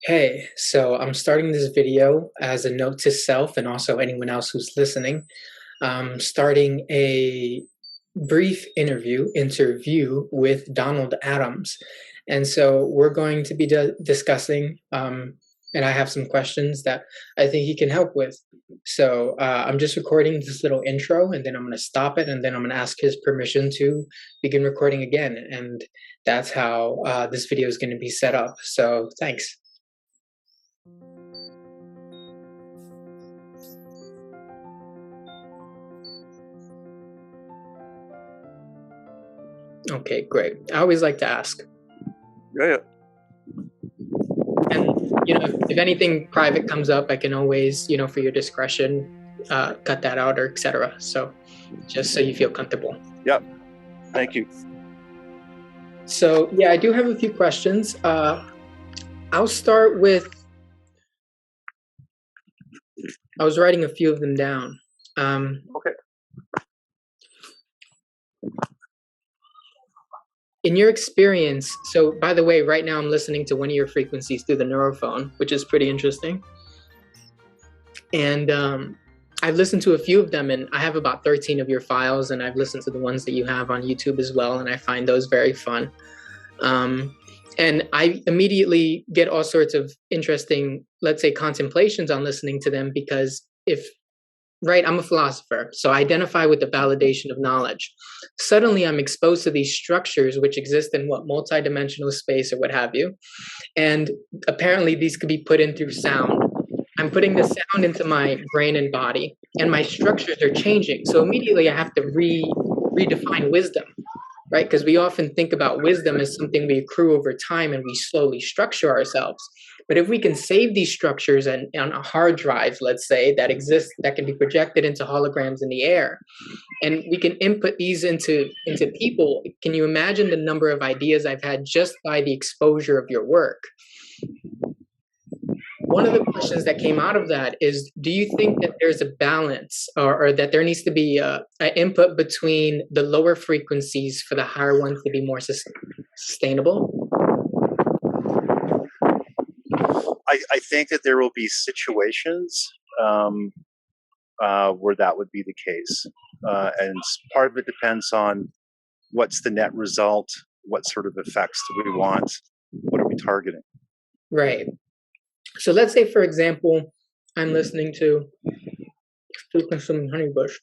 Hey, so I'm starting this video as a note to self and also anyone else who's listening. Starting a brief interview with Donald Adams. And so we're going to be discussing, and I have some questions that I think he can help with. So I'm just recording this little intro and then I'm going to stop it and then I'm going to ask his permission to begin recording again. And that's how this video is going to be set up. So thanks. Okay, great. I always like to ask. Yeah. And, if anything private comes up, I can always, for your discretion, cut that out or etc. So just so you feel comfortable. Yep. Thank you. So, yeah, I do have a few questions. I'll start with, I was writing a few of them down. Okay. In your experience, so by the way, right now I'm listening to one of your frequencies through the neurophone, which is pretty interesting. And I've listened to a few of them, and I have about 13 of your files, and I've listened to the ones that you have on YouTube as well, and I find those very fun. And I immediately get all sorts of interesting, let's say, contemplations on listening to them because I'm a philosopher, so I identify with the validation of knowledge. Suddenly, I'm exposed to these structures which exist in multidimensional space or what have you. And apparently, these could be put in through sound. I'm putting the sound into my brain and body, and my structures are changing. So immediately, I have to redefine wisdom, right? Because we often think about wisdom as something we accrue over time and we slowly structure ourselves. But if we can save these structures and on a hard drive, let's say, that exists, that can be projected into holograms in the air, and we can input these into people, can you imagine the number of ideas I've had just by the exposure of your work? One of the questions that came out of that is, do you think that there's a balance or that there needs to be an input between the lower frequencies for the higher ones to be more sustainable? I think that there will be situations where that would be the case. And part of it depends on what's the net result, what sort of effects do we want, what are we targeting? Right. So let's say, for example, I'm listening to consuming honeybush.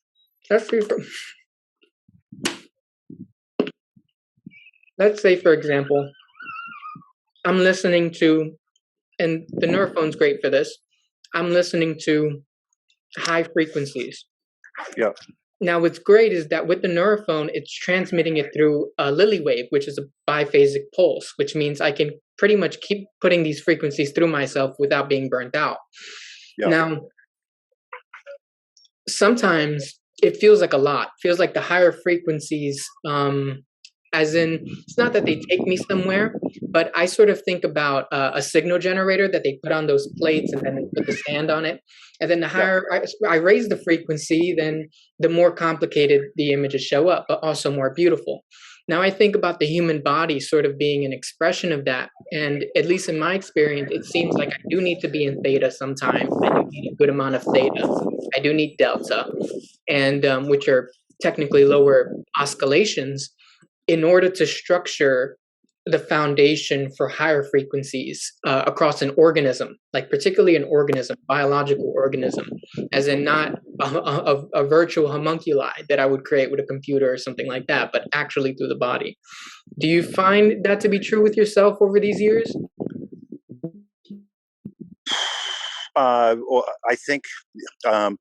Let's say, for example, I'm listening to, and the neurophone's great for this, I'm listening to high frequencies. Yeah. Now, what's great is that with the neurophone, it's transmitting it through a Lily wave, which is a biphasic pulse, which means I can pretty much keep putting these frequencies through myself without being burnt out. Yeah. Now, sometimes it feels like a lot. Feels like the higher frequencies, as in, it's not that they take me somewhere, but I sort of think about a signal generator that they put on those plates and then they put the sand on it. And then the higher I raise the frequency, then the more complicated the images show up, but also more beautiful. Now I think about the human body sort of being an expression of that. And at least in my experience, it seems like I do need to be in theta sometimes. I do need a good amount of theta. I do need delta, and which are technically lower oscillations, in order to structure the foundation for higher frequencies across an organism, like particularly an organism, biological organism, as in not a virtual homunculi that I would create with a computer or something like that, but actually through the body. Do you find that to be true with yourself over these years? Well, I think, how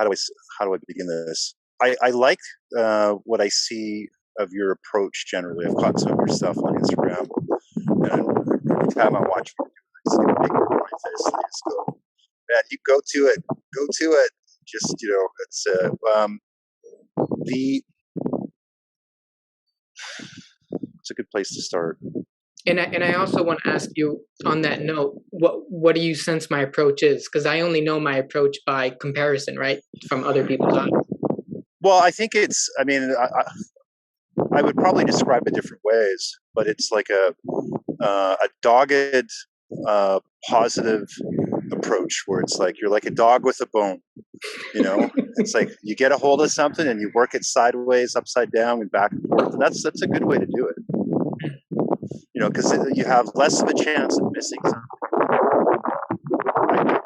do I begin this? I like what I see of your approach generally. I've caught some of your stuff on Instagram, and every time I watch you, I see a big my face. I just go, man, you go to it. Just it's it's a good place to start. And I also want to ask you on that note, what do you sense my approach is? Because I only know my approach by comparison, right, from other people's eyes. Well, I think it's. I mean, I would probably describe it different ways, but it's like a dogged positive approach where it's like you're like a dog with a bone. You know, it's like you get a hold of something and you work it sideways, upside down, and back and forth. And that's a good way to do it. You know, because you have less of a chance of missing something. Right?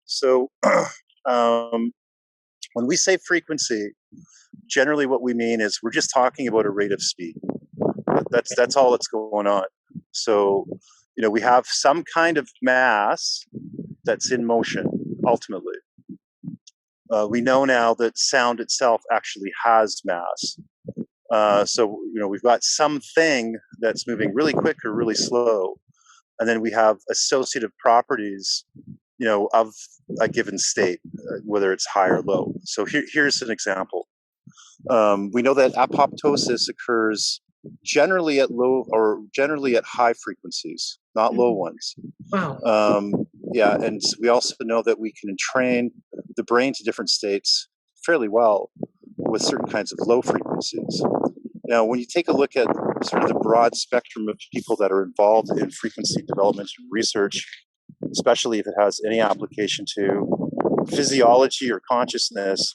So, when we say frequency, generally what we mean is we're just talking about a rate of speed. That's all that's going on. So, you know, we have some kind of mass that's in motion, ultimately. We know now that sound itself actually has mass. So, you know, we've got something that's moving really quick or really slow. And then we have associative properties, you know, of a given state, whether it's high or low. So here's an example. We know that apoptosis occurs generally at low or generally at high frequencies, not low ones. Wow. Yeah, and we also know that we can entrain the brain to different states fairly well with certain kinds of low frequencies. Now, when you take a look at sort of the broad spectrum of people that are involved in frequency development and research, especially if it has any application to physiology or consciousness,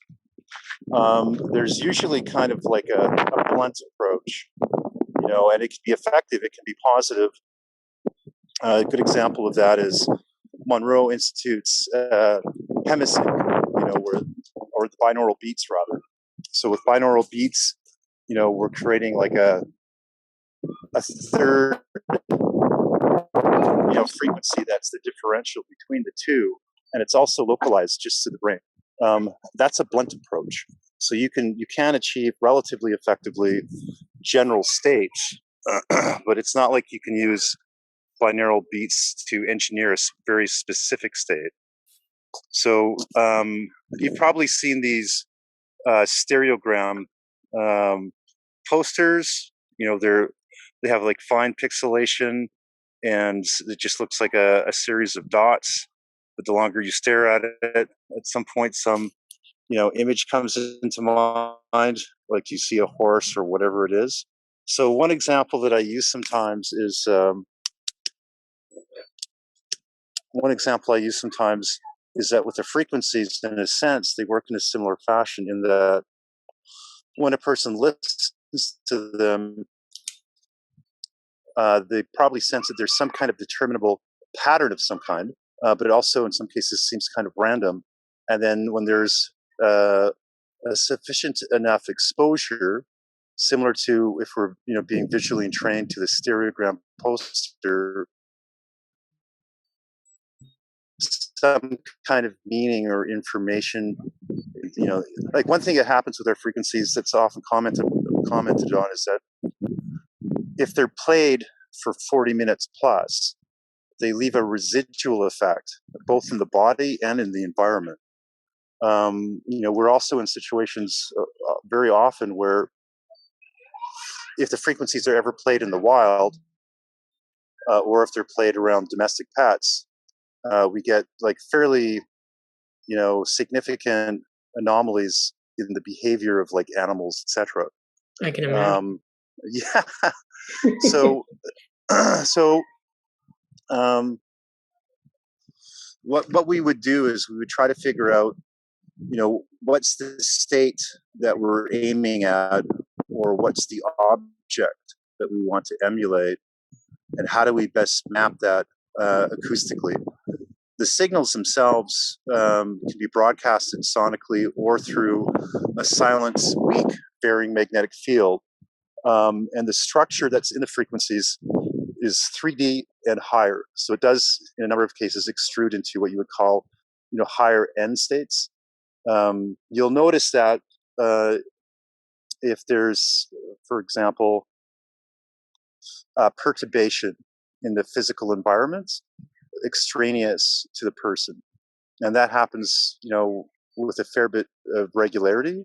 there's usually kind of like a blunt approach, you know, and it can be effective, it can be positive. A good example of that is Monroe Institute's hemisync, you know, or the binaural beats rather. So with binaural beats, you know, we're creating like a third, you know, frequency that's the differential between the two, and it's also localized just to the brain. That's a blunt approach. So you can achieve relatively effectively general states, but it's not like you can use binaural beats to engineer a very specific state. So you've probably seen these stereogram posters. You know, they have like fine pixelation, and it just looks like a series of dots. But the longer you stare at it, at some point, some, you know, image comes into mind, like you see a horse or whatever it is. So one example that I use sometimes is that with the frequencies, in a sense, they work in a similar fashion in that when a person listens to them, they probably sense that there's some kind of determinable pattern of some kind, but it also in some cases seems kind of random. And then when there's a sufficient enough exposure, similar to if we're, you know, being visually trained to the stereogram poster, some kind of meaning or information, you know, like one thing that happens with our frequencies that's often commented on is that if they're played for 40 minutes plus, they leave a residual effect both in the body and in the environment. You know, we're also in situations very often where if the frequencies are ever played in the wild, or if they're played around domestic pets, we get like fairly, you know, significant anomalies in the behavior of like animals, etc. I can imagine. Yeah. So, so what we would do is we would try to figure out, you know, what's the state that we're aiming at, or what's the object that we want to emulate, and how do we best map that acoustically. The signals themselves can be broadcasted sonically or through a silent, weak, varying magnetic field. And the structure that's in the frequencies is 3D and higher. So it does, in a number of cases, extrude into what you would call, you know, higher end states. You'll notice that if there's, for example, perturbation in the physical environment, extraneous to the person, and that happens, you know, with a fair bit of regularity.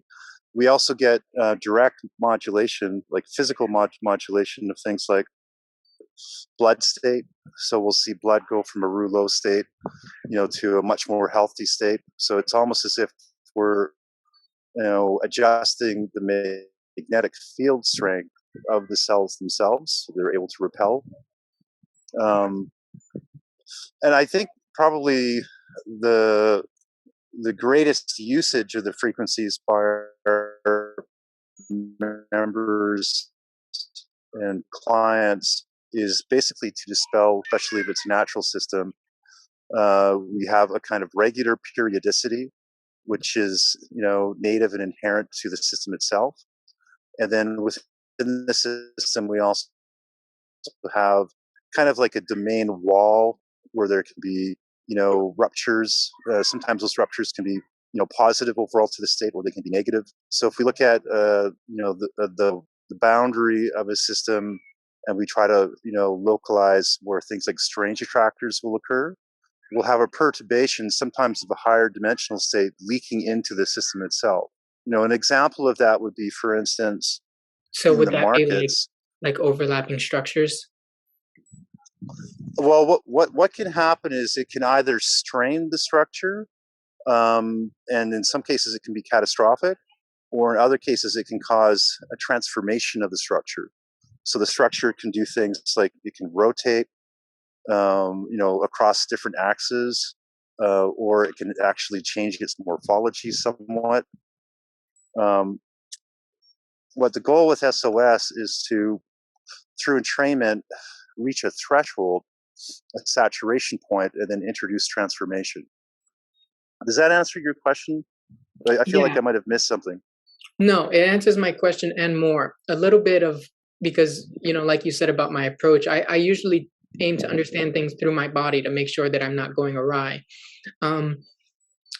We also get direct modulation, like physical modulation of things like blood state. So we'll see blood go from a rouleau state, you know, to a much more healthy state. So it's almost as if we're, you know, adjusting the magnetic field strength of the cells themselves. So they're able to repel. And I think probably the greatest usage of the frequencies by our members and clients is basically to dispel, especially if it's a natural system. We have a kind of regular periodicity, which is, native and inherent to the system itself. And then within the system, we also have kind of like a domain wall where there can be, ruptures. Sometimes those ruptures can be, positive overall to the state, or they can be negative. So if we look at, the boundary of a system, and we try to, localize where things like strange attractors will occur, we'll have a perturbation, sometimes of a higher dimensional state, leaking into the system itself. An example of that would be, for instance, So in would the that be markets. like overlapping structures? Well, what can happen is it can either strain the structure, and in some cases it can be catastrophic, or in other cases it can cause a transformation of the structure. So the structure can do things like it can rotate, across different axes, or it can actually change its morphology somewhat. What the goal with SOS is to, through entrainment, reach a threshold, a saturation point, and then introduce transformation. Does that answer your question? I feel like Yeah. I might have missed something. No, it answers my question and more. A little bit of, because, like you said about my approach, I usually aim to understand things through my body to make sure that I'm not going awry.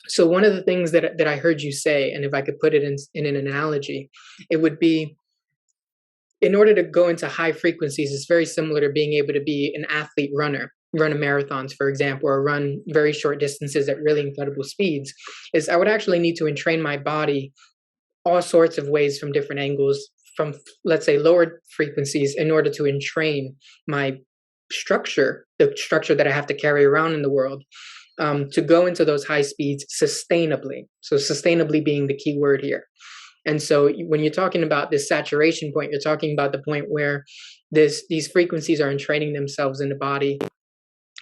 So one of the things that I heard you say, and if I could put it in an analogy, it would be, in order to go into high frequencies, it's very similar to being able to be an athlete runner, run a marathons, for example, or run very short distances at really incredible speeds. Is I would actually need to entrain my body all sorts of ways from different angles, from, let's say, lower frequencies, in order to entrain my structure, the structure that I have to carry around in the world, to go into those high speeds sustainably. So sustainably being the key word here. And so when you're talking about this saturation point, you're talking about the point where these frequencies are entraining themselves in the body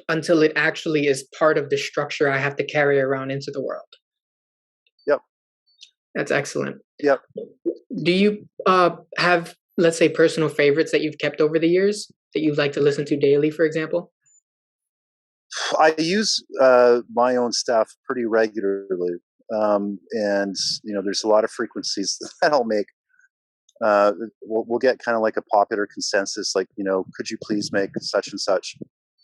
until it actually is part of the structure I have to carry around into the world. Yep. That's excellent. Yep. Do you have, let's say, personal favorites that you've kept over the years that you'd like to listen to daily, for example? I use my own stuff pretty regularly. And there's a lot of frequencies that I'll make. We'll get kind of like a popular consensus, like, could you please make such and such?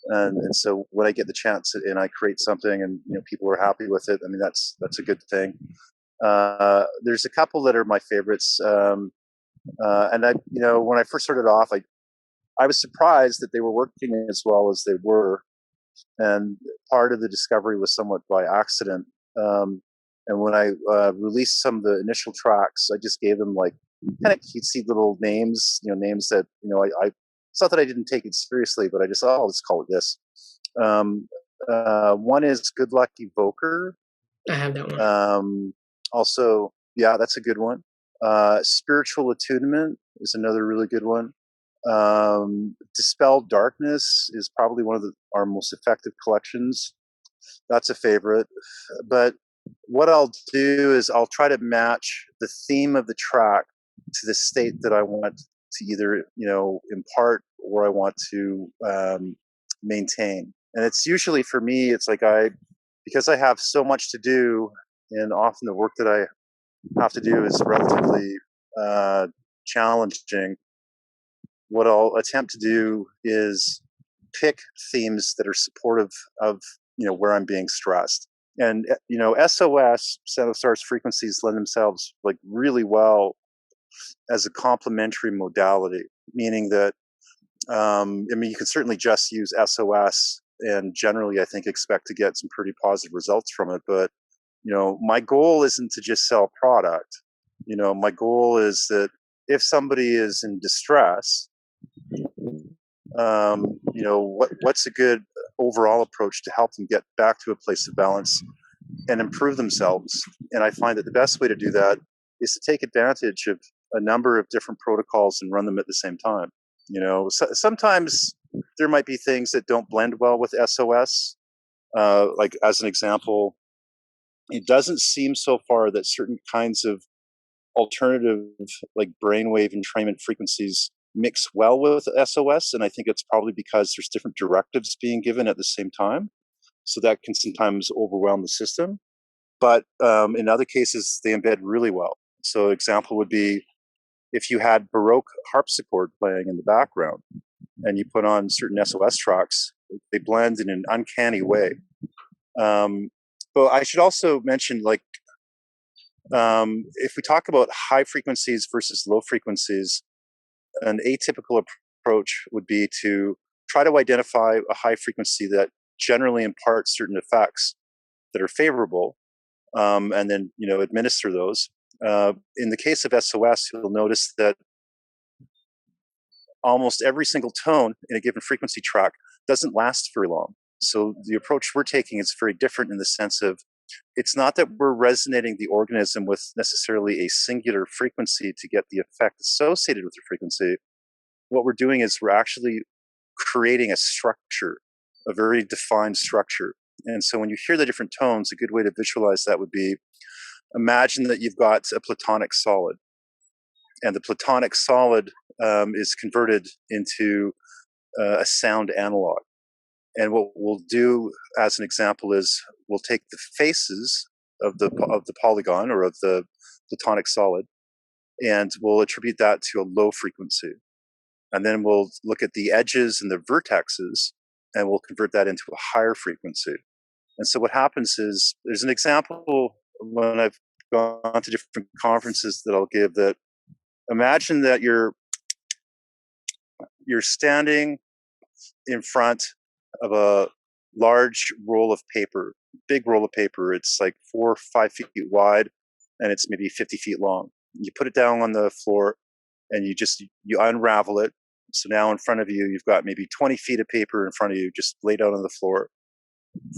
And so when I get the chance and I create something and people are happy with it, I mean that's a good thing. There's a couple that are my favorites, and I when I first started off, I was surprised that they were working as well as they were, and part of the discovery was somewhat by accident. And when I released some of the initial tracks, I just gave them like kind of cutesy little names, names that it's not that I didn't take it seriously, but I just thought, oh, let's call it this. One is Good Luck Evoker. I have that one. Also, yeah, that's a good one. Spiritual Attunement is another really good one. Dispel Darkness is probably one of our most effective collections. That's a favorite. But what I'll do is I'll try to match the theme of the track to the state that I want to either impart or I want to maintain. And it's usually, for me, it's like because I have so much to do, and often the work that I have to do is relatively challenging. What I'll attempt to do is pick themes that are supportive of where I'm being stressed. And SOS, set of stars frequencies, lend themselves like really well as a complementary modality, meaning that you can certainly just use SOS and generally I think expect to get some pretty positive results from it. But my goal isn't to just sell product. My goal is that if somebody is in distress, what's a good overall approach to help them get back to a place of balance and improve themselves. And I find that the best way to do that is to take advantage a number of different protocols and run them at the same time. Sometimes there might be things that don't blend well with SOS. Like as an example, it doesn't seem so far that certain kinds of alternative, like brainwave entrainment frequencies, mix well with SOS, and I think it's probably because there's different directives being given at the same time, so that can sometimes overwhelm the system. But in other cases, they embed really well. So, example would be if you had Baroque harpsichord playing in the background, and you put on certain SOS tracks, they blend in an uncanny way. But I should also mention, like, if we talk about high frequencies versus low frequencies, an atypical approach would be to try to identify a high frequency that generally imparts certain effects that are favorable, and then administer those. In the case of SOS, you'll notice that almost every single tone in a given frequency track doesn't last very long. So the approach we're taking is very different in the sense of it's not that we're resonating the organism with necessarily a singular frequency to get the effect associated with the frequency. What we're doing is we're actually creating a structure, a very defined structure. And so when you hear the different tones, a good way to visualize that would be, imagine that you've got a plutonic solid, and the plutonic solid is converted into a sound analog. And what we'll do, as an example, is we'll take the faces of the polygon or of the plutonic solid, and we'll attribute that to a low frequency. And then we'll look at the edges and the vertexes, and we'll convert that into a higher frequency. And so what happens is, there's an example when I've gone to different conferences that I'll give, that imagine that you're standing in front of a large roll of paper, big roll of paper. It's like 4 or 5 feet wide, and it's maybe 50 feet long. You put it down on the floor, and you unravel it. So now in front of you, you've got maybe 20 feet of paper in front of you, just laid out on the floor,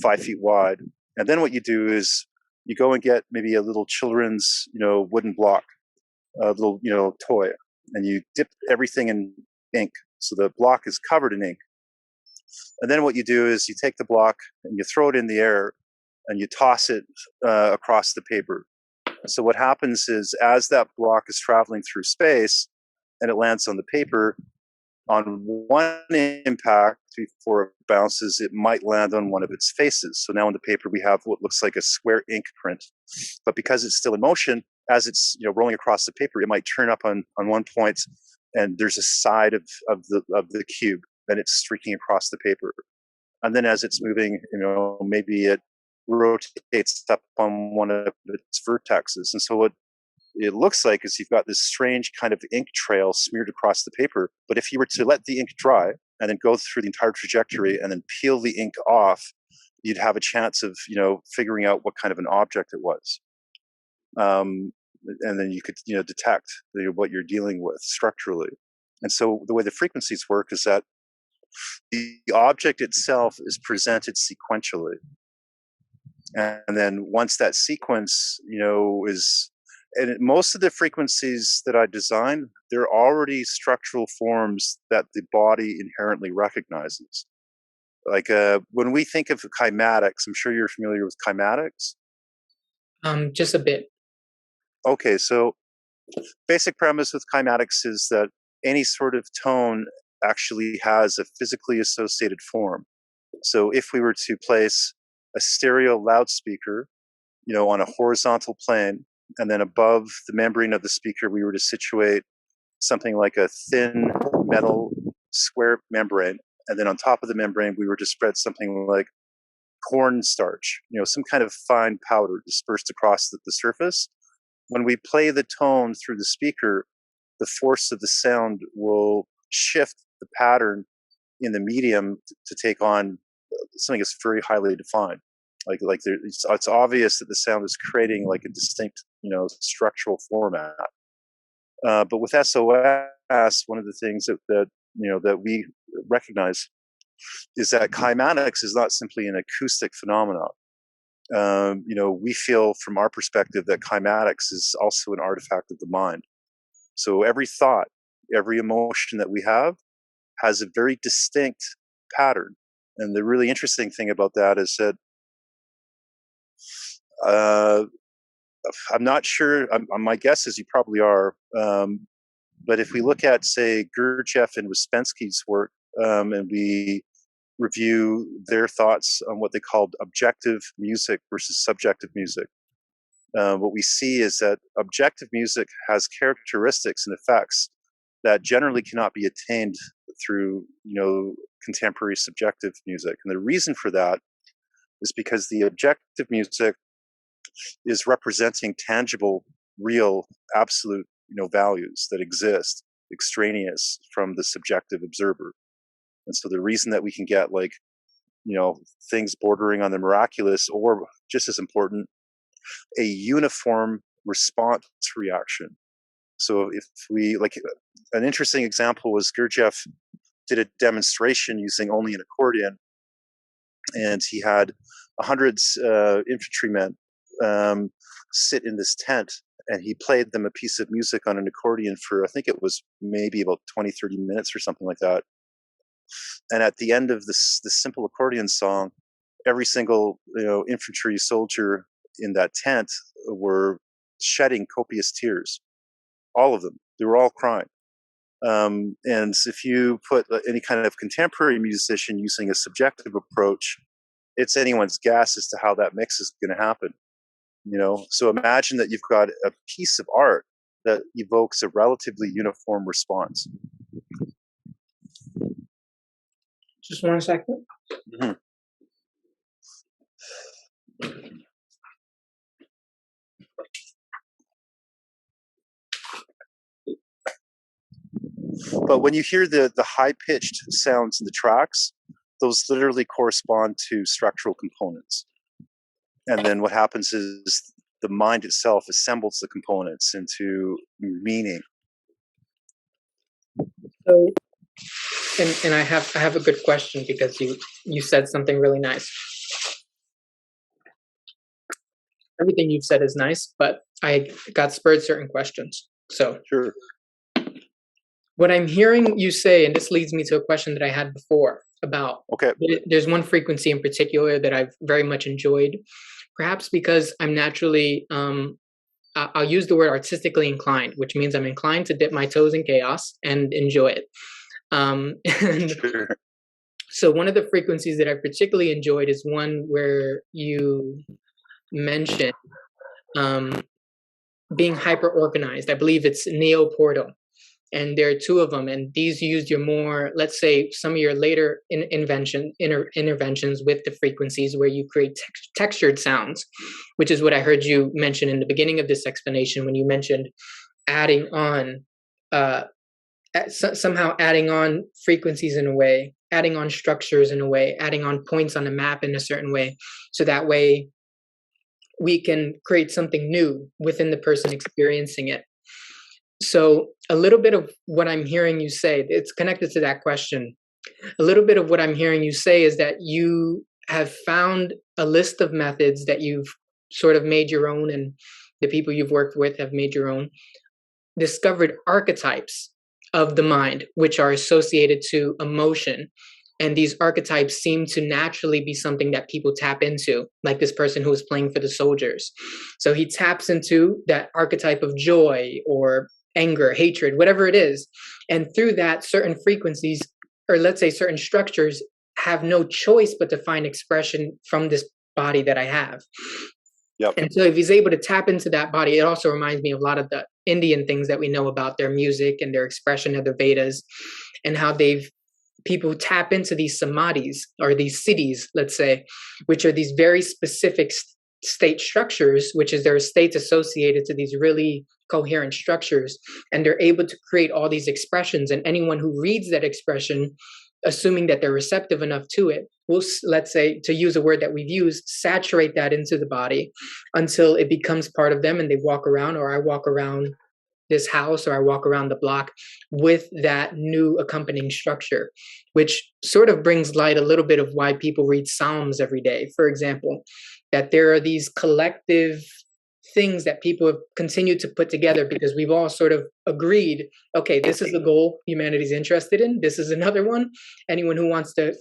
5 feet wide. And then what you do is you go and get maybe a little children's, wooden block, a little, toy, and you dip everything in ink. So the block is covered in ink. And then what you do is you take the block and you throw it in the air and you toss it across the paper. So what happens is, as that block is traveling through space and it lands on the paper, on one impact before it bounces, it might land on one of its faces. So now on the paper we have what looks like a square ink print. But because it's still in motion, as it's rolling across the paper, it might turn up on one point, and there's a side of the cube, and it's streaking across the paper. And then as it's moving, maybe it rotates up on one of its vertexes. And so what it looks like is you've got this strange kind of ink trail smeared across the paper. But if you were to let the ink dry and then go through the entire trajectory and then peel the ink off, you'd have a chance of, figuring out what kind of an object it was. And then you could, detect what you're dealing with structurally. And so the way the frequencies work is that the object itself is presented sequentially. And then once that sequence, and most of the frequencies that I designed, they're already structural forms that the body inherently recognizes. Like when we think of cymatics, I'm sure you're familiar with cymatics. Just a bit. Okay, so basic premise with cymatics is that any sort of tone actually has a physically associated form. So if we were to place a stereo loudspeaker, on a horizontal plane, and then above the membrane of the speaker, we were to situate something like a thin metal square membrane, and then on top of the membrane, we were to spread something like cornstarch, some kind of fine powder dispersed across the surface. When we play the tone through the speaker, the force of the sound will shift the pattern in the medium to take on something that's very highly defined. Like it's obvious that the sound is creating like a distinct, structural format. But with SOS, one of the things that we recognize is that cymatics is not simply an acoustic phenomenon. We feel from our perspective that cymatics is also an artifact of the mind. So every thought, every emotion that we have has a very distinct pattern. And the really interesting thing about that is that I'm not sure. My guess is you probably are. But if we look at, say, Gurdjieff and Ouspensky's work, and we review their thoughts on what they called objective music versus subjective music, what we see is that objective music has characteristics and effects that generally cannot be attained through, contemporary subjective music. And the reason for that is because the objective music is representing tangible, real, absolute, values that exist extraneous from the subjective observer. And so the reason that we can get things bordering on the miraculous, or just as important, a uniform response reaction. So if we an interesting example was Gurdjieff did a demonstration using only an accordion, and he had 100 infantrymen sit in this tent, and he played them a piece of music on an accordion for, I think it was maybe about 20, 30 minutes or something like that. And at the end of this simple accordion song, every single infantry soldier in that tent were shedding copious tears. All of them. They were all crying. And if you put any kind of contemporary musician using a subjective approach, it's anyone's guess as to how that mix is going to happen. So imagine that you've got a piece of art that evokes a relatively uniform response. Just 1 second. Mm-hmm. But when you hear the high-pitched sounds in the tracks, those literally correspond to structural components. And then what happens is the mind itself assembles the components into meaning. So, and I have a good question, because you said something really nice. Everything you've said is nice, but I got spurred certain questions. So sure. What I'm hearing you say, and this leads me to a question that I had before about, there's one frequency in particular that I've very much enjoyed, perhaps because I'm naturally, I'll use the word artistically inclined, which means I'm inclined to dip my toes in chaos and enjoy it. Sure. So one of the frequencies that I particularly enjoyed is one where you mentioned being hyper-organized. I believe it's neo-portal. And there are two of them, and these used your more, let's say, some of your later interventions with the frequencies where you create textured sounds, which is what I heard you mention in the beginning of this explanation when you mentioned adding on, somehow adding on frequencies in a way, adding on structures in a way, adding on points on a map in a certain way, so that way we can create something new within the person experiencing it. So a little bit of what I'm hearing you say, it's connected to that question. A little bit of what I'm hearing you say is that you have found a list of methods that you've sort of made your own, and the people you've worked with have made your own, discovered archetypes of the mind, which are associated to emotion. And these archetypes seem to naturally be something that people tap into, like this person who was playing for the soldiers. So he taps into that archetype of joy or anger, hatred, whatever it is. And through that, certain frequencies, or let's say certain structures, have no choice but to find expression from this body that I have. Yep. And so if he's able to tap into that body, it also reminds me of a lot of the Indian things that we know about their music and their expression of the Vedas, and how people tap into these samadhis, or these cities, let's say, which are these very specific state structures, which is there are states associated to these really coherent structures, and they're able to create all these expressions. And anyone who reads that expression, assuming that they're receptive enough to it, will, let's say, to use a word that we've used, saturate that into the body until it becomes part of them, and they walk around, or I walk around this house, or I walk around the block with that new accompanying structure, which sort of brings light a little bit of why people read Psalms every day, for example, that there are these collective things that people have continued to put together because we've all sort of agreed, okay, this is the goal humanity's interested in. This is another one. Anyone who wants to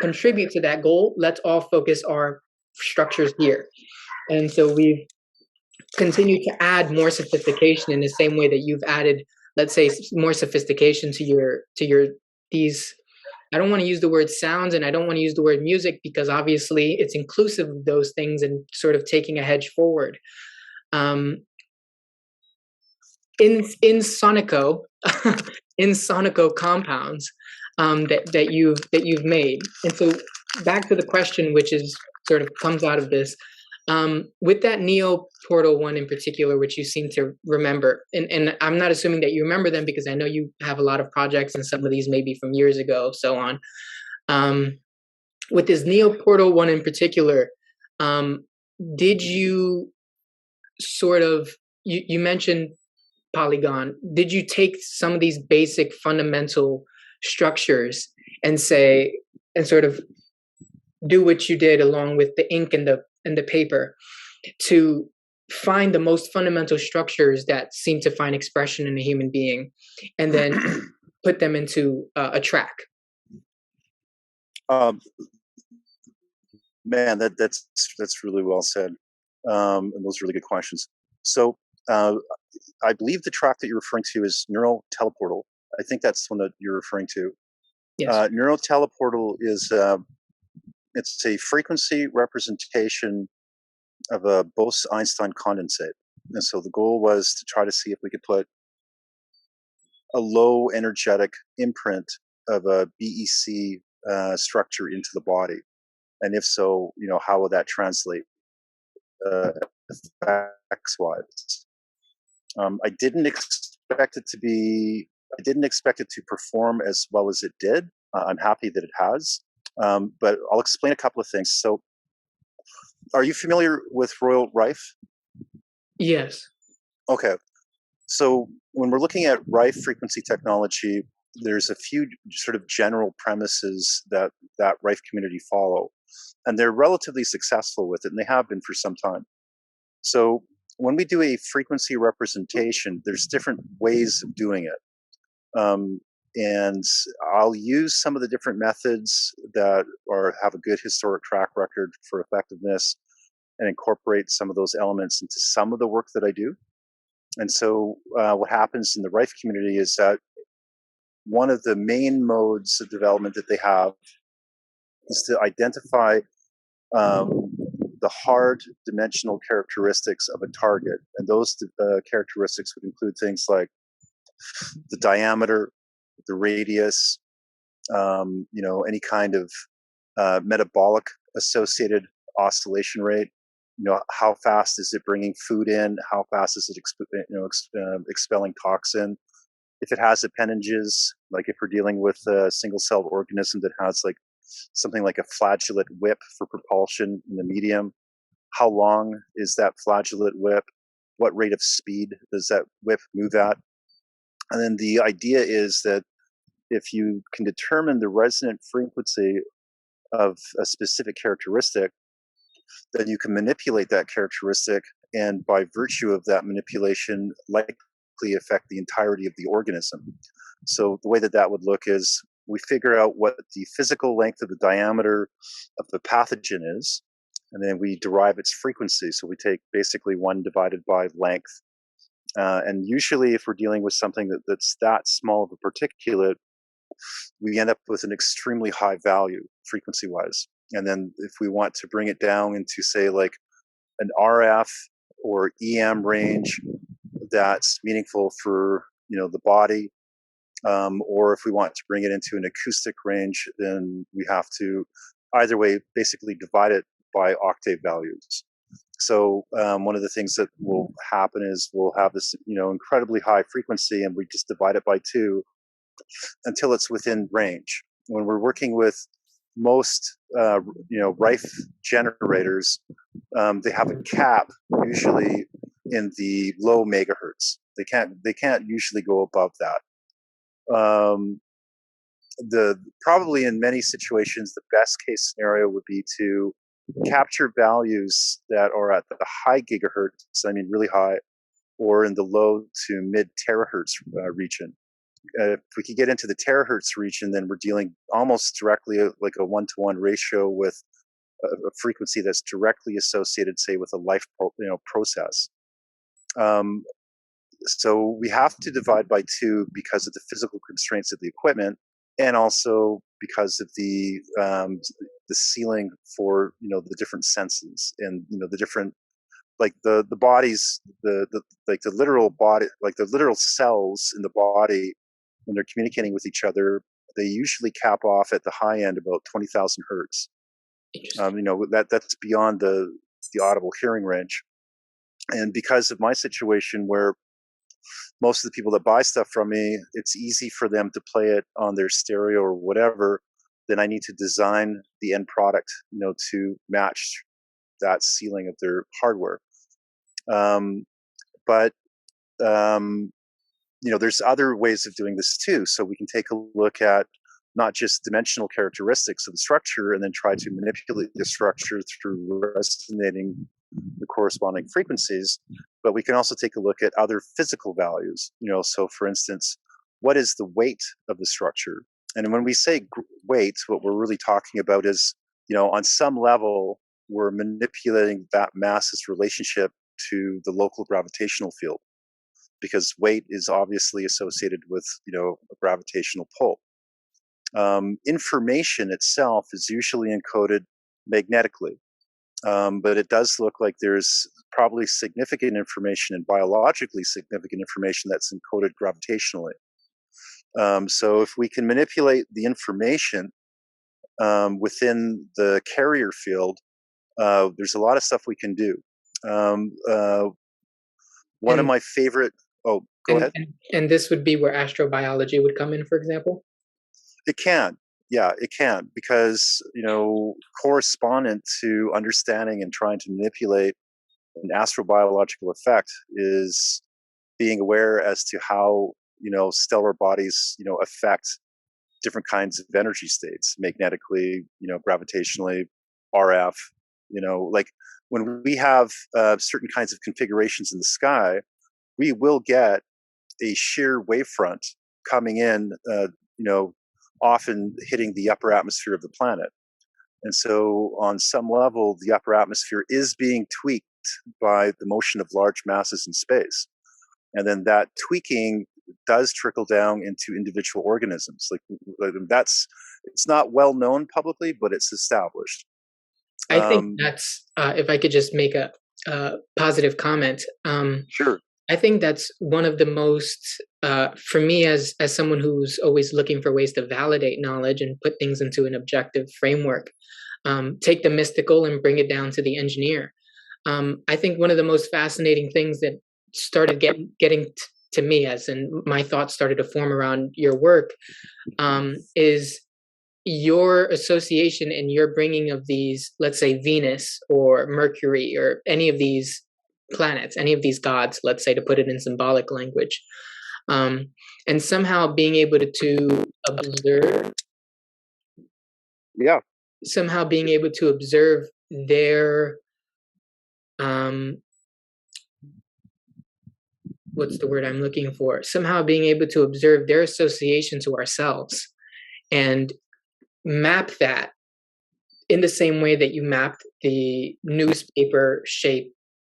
contribute to that goal, let's all focus our structures here. And so we've continued to add more sophistication in the same way that you've added, let's say, more sophistication to your these. I don't want to use the word sounds and I don't want to use the word music because obviously it's inclusive of those things and sort of taking a hedge forward. In Sonico, in Sonico compounds that you've made. And so back to the question, which is sort of comes out of this, with that Neo Portal one in particular, which you seem to remember, and I'm not assuming that you remember them because I know you have a lot of projects and some of these may be from years ago, so on. With this Neo Portal one in particular, did you sort of, you mentioned Polygon, did you take some of these basic fundamental structures and say, and sort of do what you did along with the ink and the paper to find the most fundamental structures that seem to find expression in a human being and then put them into a track? Man, that's really well said. And those are really good questions. So I believe the track that you're referring to is Neural Teleportal. I think that's the one that you're referring to. Yes. Neural Teleportal is it's a frequency representation of a Bose-Einstein condensate. And so the goal was to try to see if we could put a low energetic imprint of a BEC structure into the body. And if so, how would that translate effects-wise? I didn't expect it to perform as well as it did. I'm happy that it has. But I'll explain a couple of things. So, are you familiar with Royal Rife? Yes. Okay. So when we're looking at Rife frequency technology, there's a few sort of general premises that Rife community follow, and they're relatively successful with it, and they have been for some time. So when we do a frequency representation, there's different ways of doing it. And I'll use some of the different methods that have a good historic track record for effectiveness and incorporate some of those elements into some of the work that I do. And so what happens in the Rife community is that one of the main modes of development that they have is to identify the hard dimensional characteristics of a target. And those characteristics would include things like the diameter, the radius, any kind of metabolic associated oscillation rate. How fast is it bringing food in? How fast is it expelling toxin? If it has appendages, like if we're dealing with a single-celled organism that has like something like a flagellate whip for propulsion in the medium, how long is that flagellate whip? What rate of speed does that whip move at? And then the idea is that if you can determine the resonant frequency of a specific characteristic, then you can manipulate that characteristic, and by virtue of that manipulation, likely affect the entirety of the organism. So the way that would look is we figure out what the physical length of the diameter of the pathogen is, and then we derive its frequency. So we take basically 1 divided by length. And usually if we're dealing with something that's that small of a particulate, we end up with an extremely high value frequency-wise. And then if we want to bring it down into, say, like an RF or EM range that's meaningful for the body, or if we want to bring it into an acoustic range, then we have to either way basically divide it by octave values. So one of the things that will happen is we'll have this incredibly high frequency, and we just divide it by 2 until it's within range. When we're working with most Rife generators, they have a cap usually in the low megahertz. They can't usually go above that. Probably in many situations, the best case scenario would be to capture values that are at the high gigahertz, I mean really high, or in the low to mid terahertz region. If we could get into the terahertz region, then we're dealing almost directly like a one-to-one ratio with a frequency that's directly associated, say, with a process. Um, so we have to divide by two because of the physical constraints of the equipment, and also because of the ceiling for the different senses and the different like the bodies the like the literal body like the literal cells in the body when they're communicating with each other, they usually cap off at the high end about 20,000 hertz. That's beyond the audible hearing range. And because of my situation where most of the people that buy stuff from me, it's easy for them to play it on their stereo or whatever, then I need to design the end product, to match that ceiling of their hardware. But there's other ways of doing this too. So we can take a look at not just dimensional characteristics of the structure and then try to manipulate the structure through resonating the corresponding frequencies, but we can also take a look at other physical values. So for instance, what is the weight of the structure? And when we say weight, what we're really talking about is, on some level, we're manipulating that mass's relationship to the local gravitational field, because weight is obviously associated with, a gravitational pull. Information itself is usually encoded magnetically, but it does look like there's probably significant information and biologically significant information that's encoded gravitationally. So if we can manipulate the information within the carrier field, there's a lot of stuff we can do. One of my favorite. Oh, go ahead. And this would be where astrobiology would come in, for example? It can. Yeah, it can, because, correspondent to understanding and trying to manipulate an astrobiological effect is being aware as to how, stellar bodies, affect different kinds of energy states, magnetically, gravitationally, RF, like when we have certain kinds of configurations in the sky, we will get a shear wavefront coming in, often hitting the upper atmosphere of the planet. And so on some level, the upper atmosphere is being tweaked by the motion of large masses in space. And then that tweaking does trickle down into individual organisms. It's not well known publicly, but it's established. I think that's, if I could just make a positive comment. Sure. I think that's one of the most, for me as someone who's always looking for ways to validate knowledge and put things into an objective framework, take the mystical and bring it down to the engineer. I think one of the most fascinating things that started getting to me, as in my thoughts started to form around your work, is your association and your bringing of these, let's say Venus or Mercury or any of these planets, any of these gods, let's say, to put it in symbolic language, and somehow being able to observe, somehow being able to observe their, what's the word I'm looking for? Somehow being able to observe their association to ourselves and map that in the same way that you mapped the newspaper shape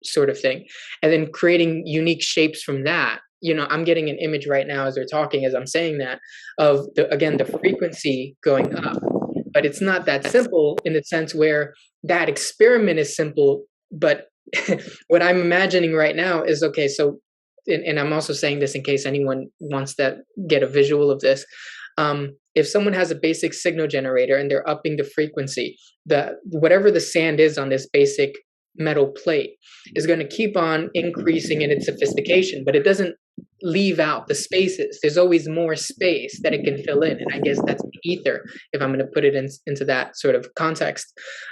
sort of thing, and then creating unique shapes from that. I'm getting an image right now as they're talking, as I'm saying that, of the frequency going up, but it's not that simple in the sense where that experiment is simple, but what I'm imagining right now is, okay, so, and I'm also saying this in case anyone wants to get a visual of this. If someone has a basic signal generator and they're upping the frequency, whatever the sand is on this basic metal plate is going to keep on increasing in its sophistication, but it doesn't leave out the spaces. There's always more space that it can fill in, and I guess that's ether, if I'm going to put it into that sort of context.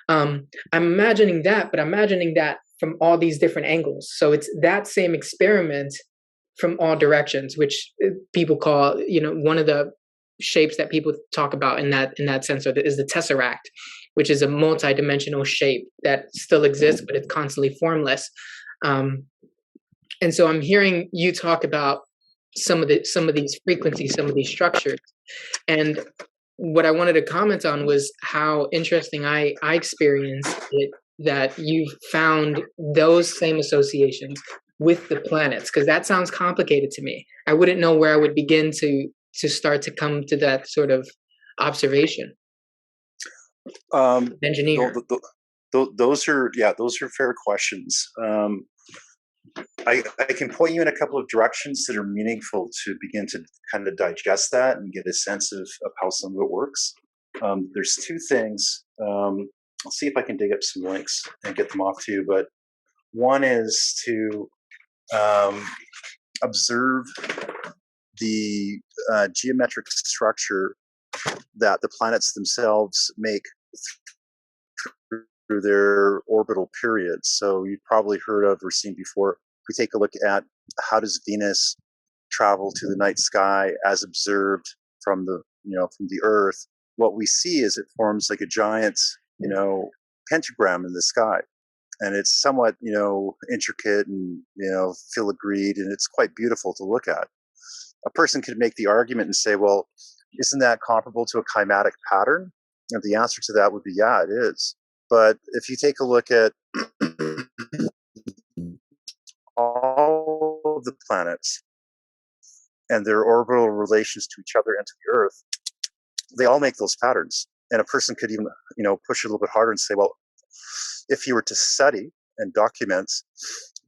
I'm imagining that, but I'm imagining that from all these different angles. So it's that same experiment from all directions, which people call, one of the shapes that people talk about in that sense is the tesseract. which is a multi-dimensional shape that still exists, but it's constantly formless. And so I'm hearing you talk about some of these frequencies, some of these structures, and what I wanted to comment on was how interesting I experienced it, that you've found those same associations with the planets, because that sounds complicated to me. I wouldn't know where I would begin to start to come to that sort of observation. Engineer. Those are fair questions. I can point you in a couple of directions that are meaningful to begin to kind of digest that and get a sense of how some of it works. There's two things. I'll see if I can dig up some links and get them off to you. But one is to observe the geometric structure that the planets themselves make through their orbital periods. So you've probably heard of or seen before. If we take a look at how does Venus travel to the night sky as observed from the Earth, what we see is it forms like a giant pentagram in the sky, and it's somewhat intricate and filigreed, and it's quite beautiful to look at. A person could make the argument and say, well, isn't that comparable to a cymatic pattern? And the answer to that would be, yeah, it is. But if you take a look at all of the planets and their orbital relations to each other and to the Earth, they all make those patterns. And a person could even, push it a little bit harder and say, well, if you were to study and document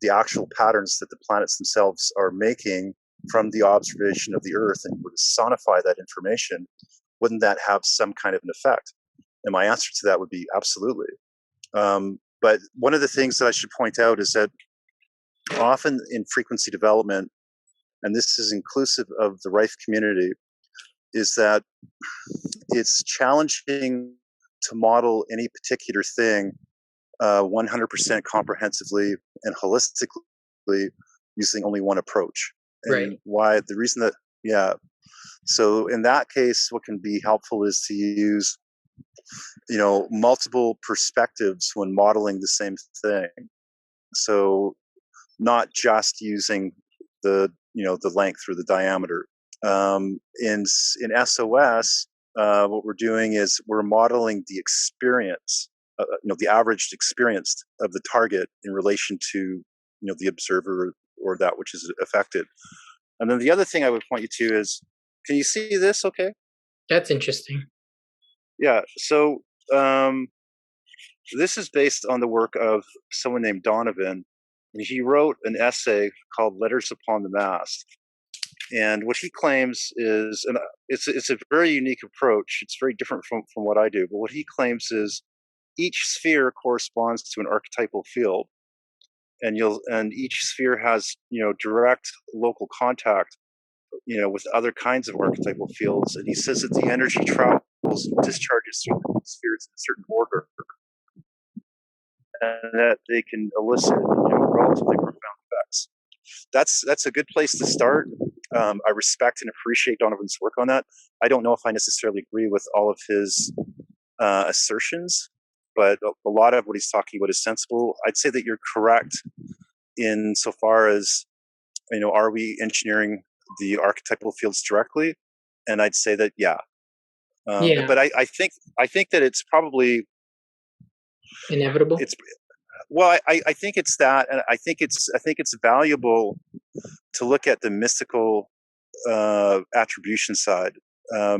the actual patterns that the planets themselves are making from the observation of the Earth and were to sonify that information, wouldn't that have some kind of an effect? And my answer to that would be absolutely. But one of the things that I should point out is that often in frequency development, and this is inclusive of the Rife community, is that it's challenging to model any particular thing 100% comprehensively and holistically using only one approach. And right. Why? The reason that, yeah. So in that case, what can be helpful is to use, multiple perspectives when modeling the same thing. So not just using the length or the diameter. In SOS, what we're doing is we're modeling the experience, the averaged experience of the target in relation to, the observer or that which is affected. And then the other thing I would point you to is, can you see this? Okay. That's interesting. Yeah. So this is based on the work of someone named Donovan, and he wrote an essay called "Letters Upon the Mast." And what he claims is, and it's a very unique approach. It's very different from what I do. But what he claims is each sphere corresponds to an archetypal field, and each sphere has direct local contact with other kinds of archetypal fields. And he says that the energy travels and discharges through the spheres in a certain order, and that they can elicit relatively profound effects. That's a good place to start. I respect and appreciate Donovan's work on that. I don't know if I necessarily agree with all of his assertions, but a lot of what he's talking about is sensible. I'd say that you're correct in so far as, are we engineering the archetypal fields directly? And I'd say that, yeah. But I think that it's probably inevitable. I think it's that, and I think it's valuable to look at the mystical attribution side,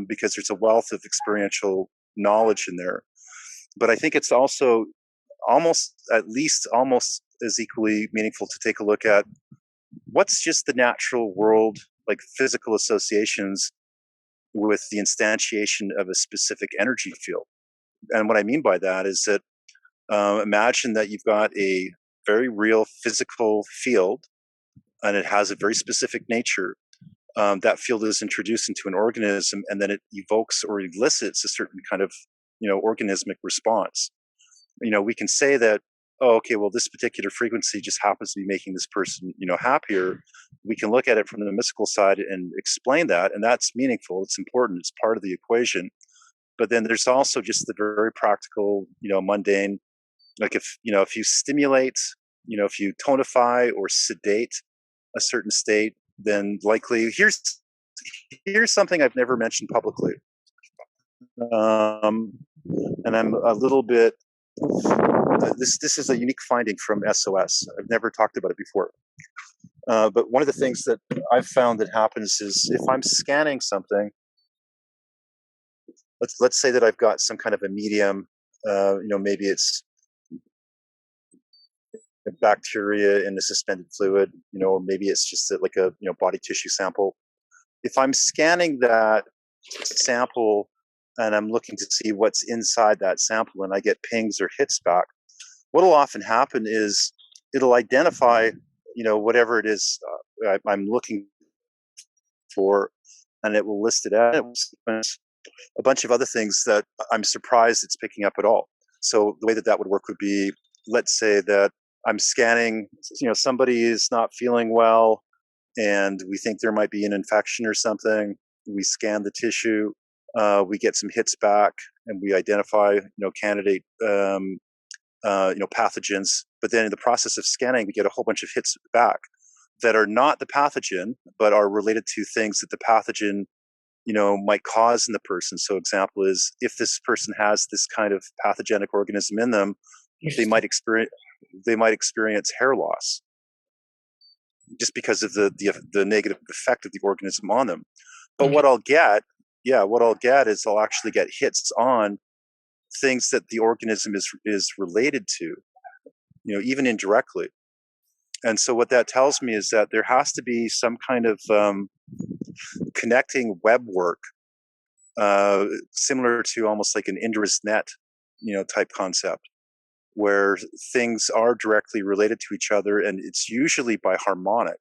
because there's a wealth of experiential knowledge in there. But I think it's also almost as equally meaningful to take a look at what's just the natural world, like physical associations with the instantiation of a specific energy field. And what I mean by that is that imagine that you've got a very real physical field, and it has a very specific nature. That field is introduced into an organism, and then it evokes or elicits a certain kind of, organismic response. We can say that, oh, okay, well, this particular frequency just happens to be making this person, happier. We can look at it from the mystical side and explain that, and that's meaningful. It's important. It's part of the equation. But then there's also just the very practical, mundane, like if you stimulate, if you tonify or sedate a certain state, then likely here's something I've never mentioned publicly. And I'm a little bit, this is a unique finding from SOS. I've never talked about it before. But one of the things that I've found that happens is if I'm scanning something, let's say that I've got some kind of a medium, maybe it's a bacteria in the suspended fluid, or maybe it's just like a body tissue sample. If I'm scanning that sample and I'm looking to see what's inside that sample and I get pings or hits back, what'll often happen is it'll identify, whatever it is I'm looking for, and it will list it out. A bunch of other things that I'm surprised it's picking up at all. So the way that would work would be, let's say that I'm scanning, somebody is not feeling well and we think there might be an infection or something. We scan the tissue, we get some hits back, and we identify, candidate, pathogens. But then in the process of scanning, we get a whole bunch of hits back that are not the pathogen, but are related to things that the pathogen, might cause in the person. So example is, if this person has this kind of pathogenic organism in them, they might experience hair loss just because of the negative effect of the organism on them. But what I'll get is I'll actually get hits on things that the organism is related to, even indirectly. And so what that tells me is that there has to be some kind of connecting web work, similar to almost like an Indra's net, type concept, where things are directly related to each other, and it's usually by harmonic.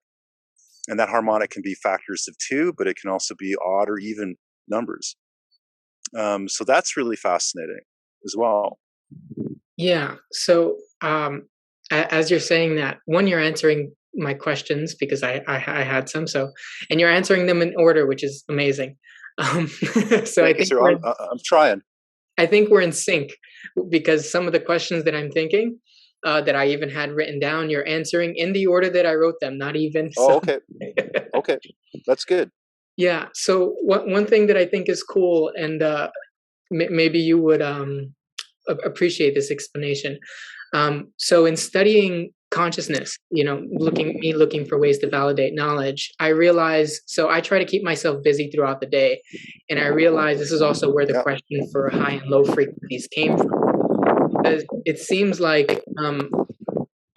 And that harmonic can be factors of 2, but it can also be odd or even numbers. So that's really fascinating as well. Yeah. So as you're saying that, one, you're answering my questions because I had some. So, and you're answering them in order, which is amazing. So I think I'm trying. I think we're in sync, because some of the questions that I'm thinking, that I even had written down, you're answering in the order that I wrote them, not even. Oh, okay. Okay. That's good. Yeah. So one thing that I think is cool, and maybe you would appreciate this explanation. So in studying consciousness, looking for ways to validate knowledge, I realize, so I try to keep myself busy throughout the day. And I realize this is also where the question for high and low frequencies came from. Because it seems like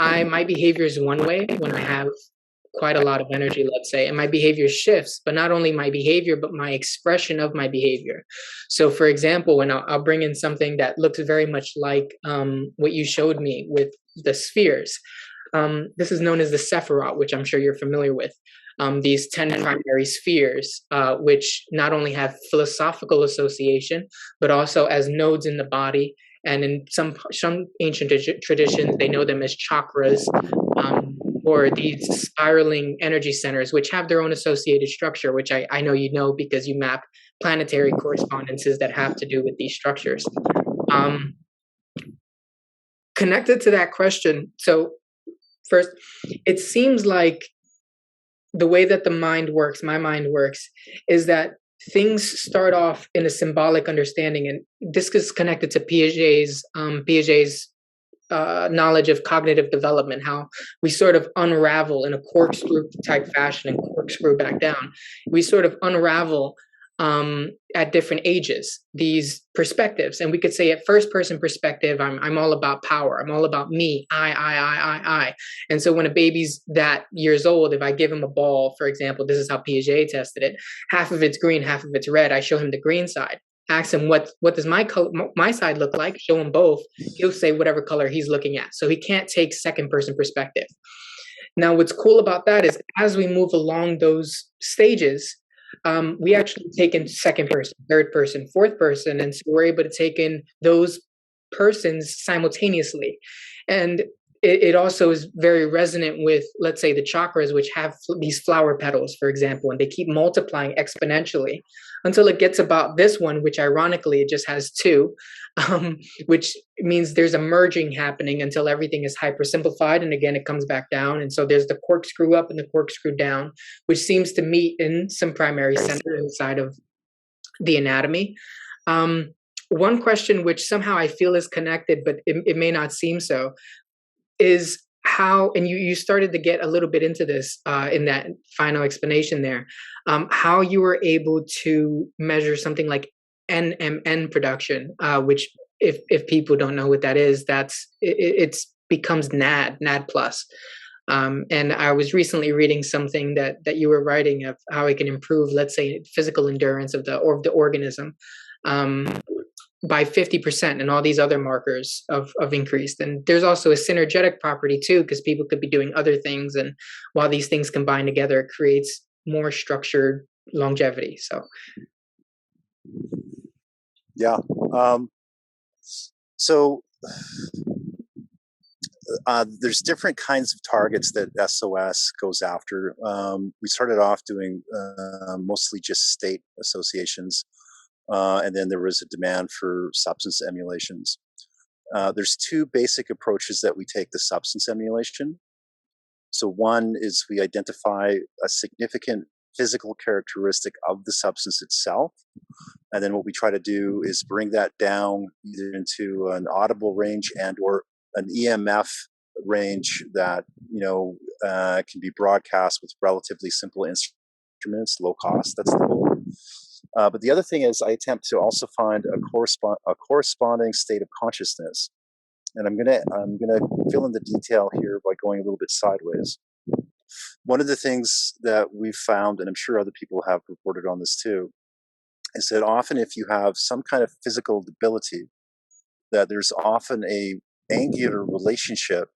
my behavior is one way when I have quite a lot of energy, let's say, and my behavior shifts, but not only my behavior, but my expression of my behavior. So for example, when I'll bring in something that looks very much like what you showed me with the spheres. This is known as the Sephiroth, which I'm sure you're familiar with. These 10 primary spheres, which not only have philosophical association, but also as nodes in the body. And in some ancient traditions, they know them as chakras, or these spiraling energy centers, which have their own associated structure, which I know you know because you map planetary correspondences that have to do with these structures. Connected to that question, so first, it seems like the way that my mind works, is that things start off in a symbolic understanding, and this is connected to Piaget's knowledge of cognitive development, how we sort of unravel in a corkscrew type fashion and corkscrew back down. We sort of unravel at different ages these perspectives, and we could say at first person perspective, I'm all about power, I'm all about me, I. And so when a baby's that years old, if I give him a ball, for example, this is how Piaget tested it, half of it's green, half of it's red, I show him the green side, ask him what does my side look like, show him both, he'll say whatever color he's looking at. So he can't take second person perspective. Now what's cool about that is as we move along those stages, we actually take in second person, third person, fourth person, and so we're able to take in those persons simultaneously. And it also is very resonant with, let's say, the chakras, which have these flower petals, for example, and they keep multiplying exponentially until it gets about this one, which ironically it just has two, which means there's a merging happening until everything is hyper simplified, and again it comes back down. And so there's the corkscrew up and the corkscrew down, which seems to meet in some primary center inside of the anatomy. One question which somehow I feel is connected, but it may not seem so, is how, and you started to get a little bit into this in that final explanation there, how you were able to measure something like NMN production, which if people don't know what that is, it's becomes NAD plus. And I was recently reading something that you were writing of how it can improve, let's say, physical endurance of the organism. By 50%, and all these other markers of increased. And there's also a synergetic property too, because people could be doing other things, and while these things combine together, it creates more structured longevity. So yeah. So there's different kinds of targets that SOS goes after. We started off doing mostly just state associations, and then there was a demand for substance emulations. There's two basic approaches that we take to substance emulation. So one is we identify a significant physical characteristic of the substance itself, and then what we try to do is bring that down either into an audible range and or an EMF range that can be broadcast with relatively simple instruments, low cost. That's the goal. But the other thing is I attempt to also find a corresponding state of consciousness. And I'm gonna fill in the detail here by going a little bit sideways. One of the things that we've found, and I'm sure other people have reported on this too, is that often if you have some kind of physical debility, that there's often a angular relationship,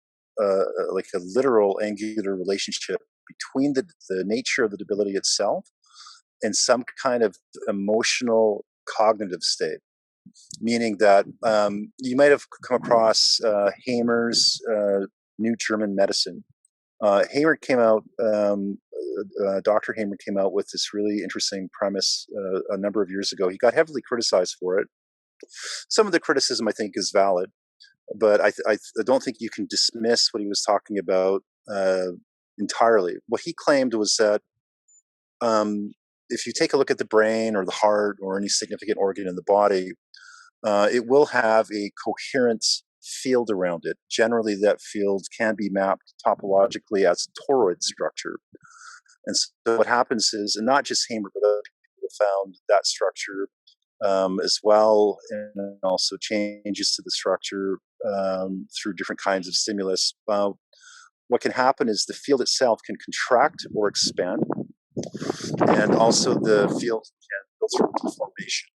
like a literal angular relationship between the nature of the debility itself and some kind of emotional cognitive state. Meaning that you might have come across Hamer's New German Medicine. Hamer came out, Dr. Hamer came out with this really interesting premise a number of years ago. He got heavily criticized for it. Some of the criticism I think is valid, but I don't think you can dismiss what he was talking about entirely. What he claimed was that if you take a look at the brain or the heart or any significant organ in the body, it will have a coherent field around it. Generally, that field can be mapped topologically as a toroid structure. And so what happens is, and not just Hamer, but other people have found that structure as well, and also changes to the structure through different kinds of stimulus. What can happen is the field itself can contract or expand, and also the field can go through deformation.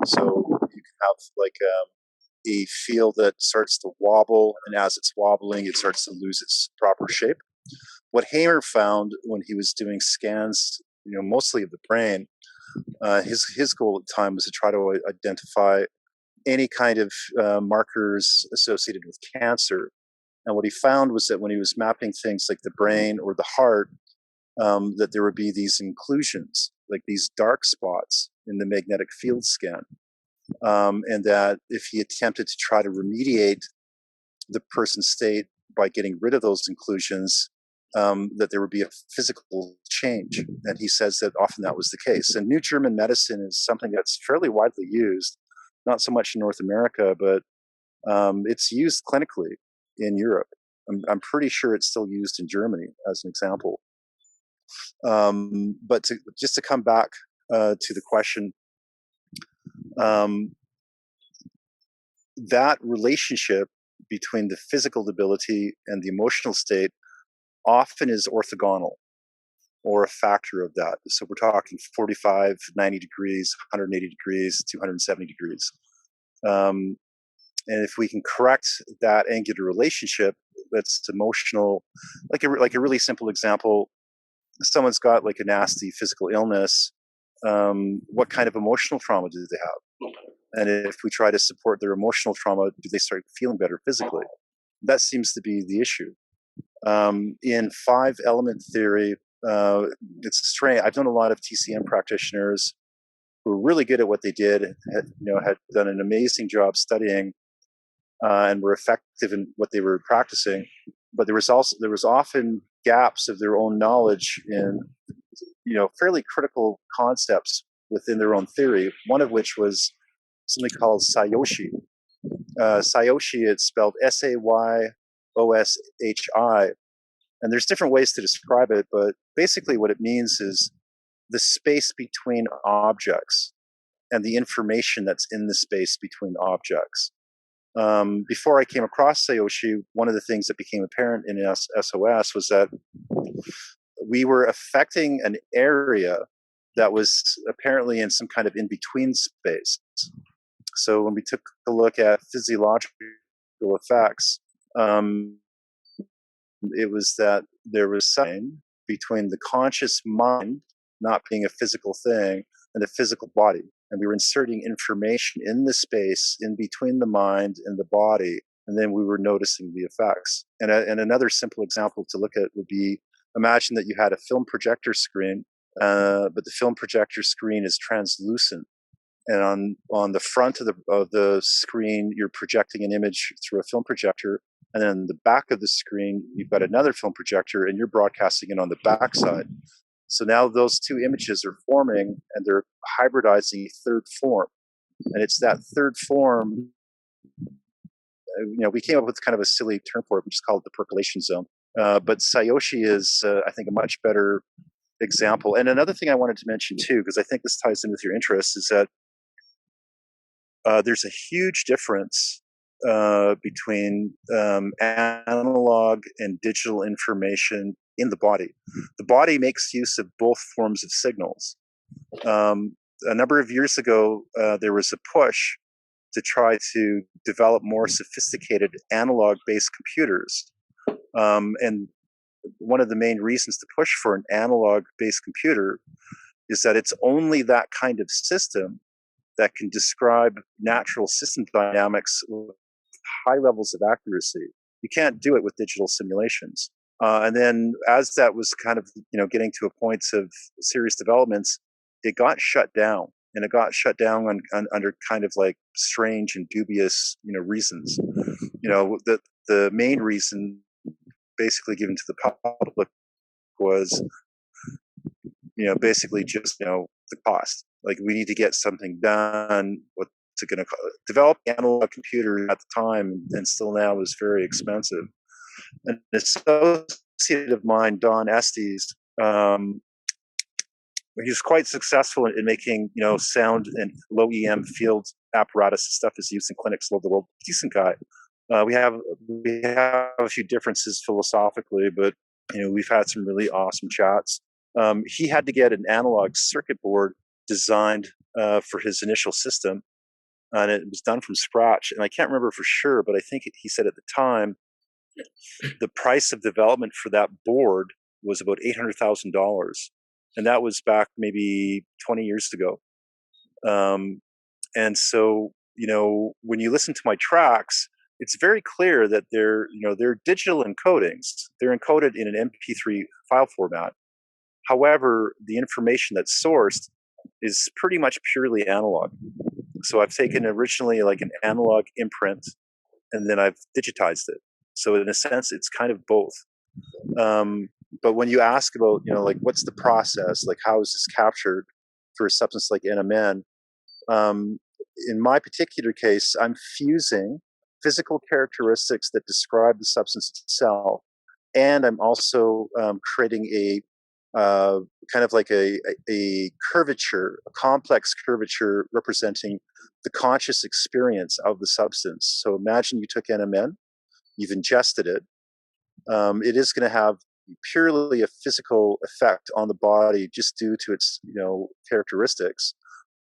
So you can have like a field that starts to wobble, and as it's wobbling, it starts to lose its proper shape. What Hamer found when he was doing scans, mostly of the brain, his goal at the time was to try to identify any kind of markers associated with cancer. And what he found was that when he was mapping things like the brain or the heart, that there would be these inclusions, like these dark spots in the magnetic field scan. And that if he attempted to try to remediate the person's state by getting rid of those inclusions, that there would be a physical change. And he says that often that was the case. And New German Medicine is something that's fairly widely used, not so much in North America, but it's used clinically in Europe. I'm pretty sure it's still used in Germany as an example. But just to come back to the question, that relationship between the physical debility and the emotional state often is orthogonal, or a factor of that. So we're talking 45, 90 degrees, 180 degrees, 270 degrees. And if we can correct that angular relationship, that's emotional. Like a really simple example, someone's got like a nasty physical illness. What kind of emotional trauma do they have? And if we try to support their emotional trauma, do they start feeling better physically? That seems to be the issue. In 5-element theory, it's strange. I've known a lot of TCM practitioners who were really good at what they did, had done an amazing job studying, and were effective in what they were practicing. But there was often gaps of their own knowledge in, fairly critical concepts within their own theory. One of which was something called Sayoshi. Sayoshi, it's spelled Sayoshi, and there's different ways to describe it, but basically what it means is the space between objects and the information that's in the space between objects. Before I came across Sayoshi, one of the things that became apparent in SOS was that we were affecting an area that was apparently in some kind of in-between space. So when we took a look at physiological effects, it was that there was something between the conscious mind not being a physical thing and the physical body. And we were inserting information in the space in between the mind and the body, and then we were noticing the effects. And another simple example to look at would be, imagine that you had a film projector screen, but the film projector screen is translucent. And on the front of the screen, you're projecting an image through a film projector, and then the back of the screen, you've got another film projector, and you're broadcasting it on the back side. So now those two images are forming, and they're hybridizing a third form. And it's that third form, we came up with kind of a silly term for it, we just call it the percolation zone. But Sayoshi is, I think, a much better example. And another thing I wanted to mention too, because I think this ties in with your interests, is that there's a huge difference between analog and digital information in the body. The body makes use of both forms of signals. A number of years ago, there was a push to try to develop more sophisticated analog-based computers. And one of the main reasons to push for an analog-based computer is that it's only that kind of system that can describe natural system dynamics with high levels of accuracy. You can't do it with digital simulations. And then as that was kind of, getting to a point of serious developments, it got shut down. And it got shut down under kind of like strange and dubious, reasons. The main reason basically given to the public was, basically just, the cost. Like, we need to get something done. What's it going to develop analog computers at the time and still now is very expensive. An associate of mine, Don Estes, he's quite successful in making, sound and low EM field apparatus stuff is used in clinics all over the world. Decent guy. We have a few differences philosophically, but we've had some really awesome chats. He had to get an analog circuit board designed for his initial system, and it was done from scratch. And I can't remember for sure, but I think he said at the time the price of development for that board was about $800,000, and that was back maybe 20 years ago. And so, when you listen to my tracks, it's very clear that they're digital encodings. They're encoded in an MP3 file format. However, the information that's sourced is pretty much purely analog. So I've taken originally like an analog imprint, and then I've digitized it. So in a sense, it's kind of both. But when you ask about, like, what's the process? Like, how is this captured for a substance like NMN? In my particular case, I'm fusing physical characteristics that describe the substance itself, and I'm also creating a kind of like a curvature, a complex curvature representing the conscious experience of the substance. So imagine you took NMN, you've ingested it. It is going to have purely a physical effect on the body just due to its characteristics,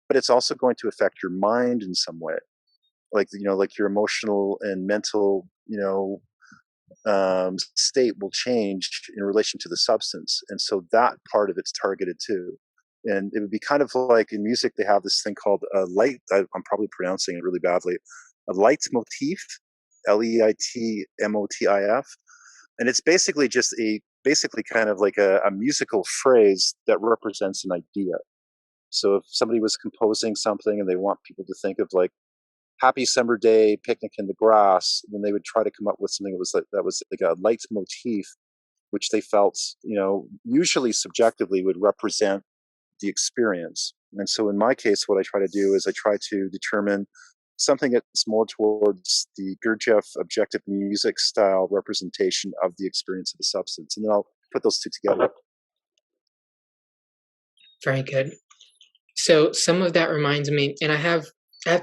but it's also going to affect your mind in some way, like like your emotional and mental state will change in relation to the substance, and so that part of it's targeted too. And it would be kind of like in music they have this thing called a light. I'm probably pronouncing it really badly. A leitmotif, Leitmotif, and it's basically just basically kind of like a musical phrase that represents an idea. So if somebody was composing something and they want people to think of like happy summer day, picnic in the grass, then they would try to come up with something that was like a leitmotif, which they felt, usually subjectively would represent the experience. And so in my case, what I try to do is I try to determine something that's more towards the Gurdjieff objective music style representation of the experience of the substance. And then I'll put those two together. Very good. So some of that reminds me, and I have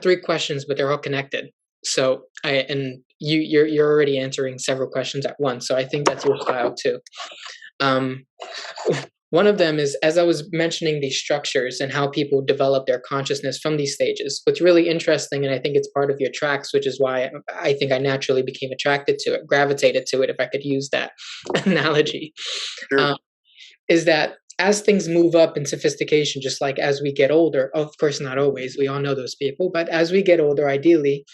3 questions, but they're all connected. So you're already answering several questions at once. So I think that's your style too. One of them is, as I was mentioning these structures and how people develop their consciousness from these stages, what's really interesting, and I think it's part of your tracks, which is why I think I naturally became attracted to it, gravitated to it, if I could use that analogy, Sure. is that as things move up in sophistication, just like as we get older, of course, not always, we all know those people, but as we get older, ideally,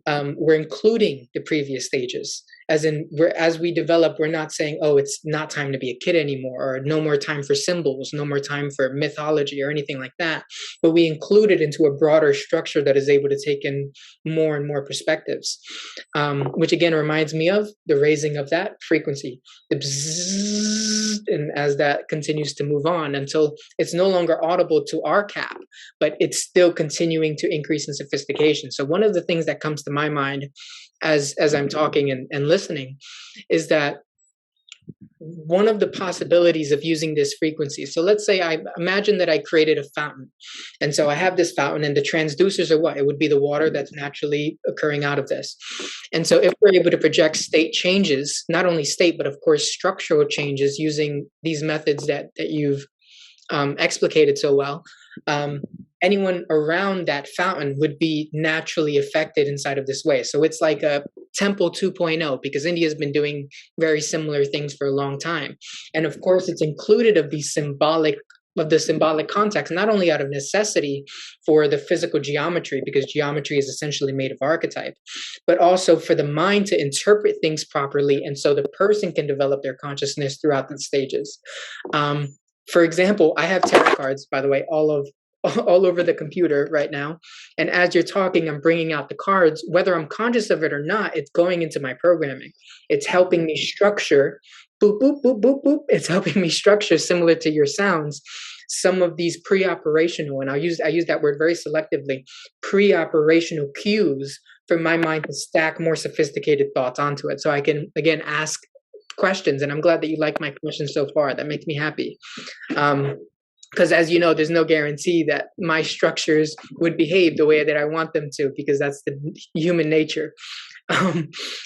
we're including the previous stages. As in, as we develop, we're not saying, oh, it's not time to be a kid anymore, or no more time for symbols, no more time for mythology or anything like that. But we include it into a broader structure that is able to take in more and more perspectives, which again reminds me of the raising of that frequency, the bzzz, and as that continues to move on until it's no longer audible to our cap, but it's still continuing to increase in sophistication. So one of the things that comes to my mind as I'm talking and listening is that one of the possibilities of using this frequency. So let's say I imagine that I created a fountain. And so I have this fountain and the transducers are what? It would be the water that's naturally occurring out of this. And so if we're able to project state changes, not only state, but of course structural changes using these methods that you've explicated so well, anyone around that fountain would be naturally affected inside of this way. So it's like a temple 2.0, because India has been doing very similar things for a long time. And of course, it's included of the symbolic context, not only out of necessity for the physical geometry, because geometry is essentially made of archetype, but also for the mind to interpret things properly. And so the person can develop their consciousness throughout the stages. For example, I have tarot cards, by the way, all over the computer right now. And as you're talking, I'm bringing out the cards. Whether I'm conscious of it or not, it's going into my programming. It's helping me structure, boop, boop, boop, boop, boop. It's helping me structure, similar to your sounds, some of these pre-operational, and I use that word very selectively, pre-operational cues for my mind to stack more sophisticated thoughts onto it. So I can, again, ask questions. And I'm glad that you like my questions so far. That makes me happy. Because as you know, there's no guarantee that my structures would behave the way that I want them to, because that's the human nature.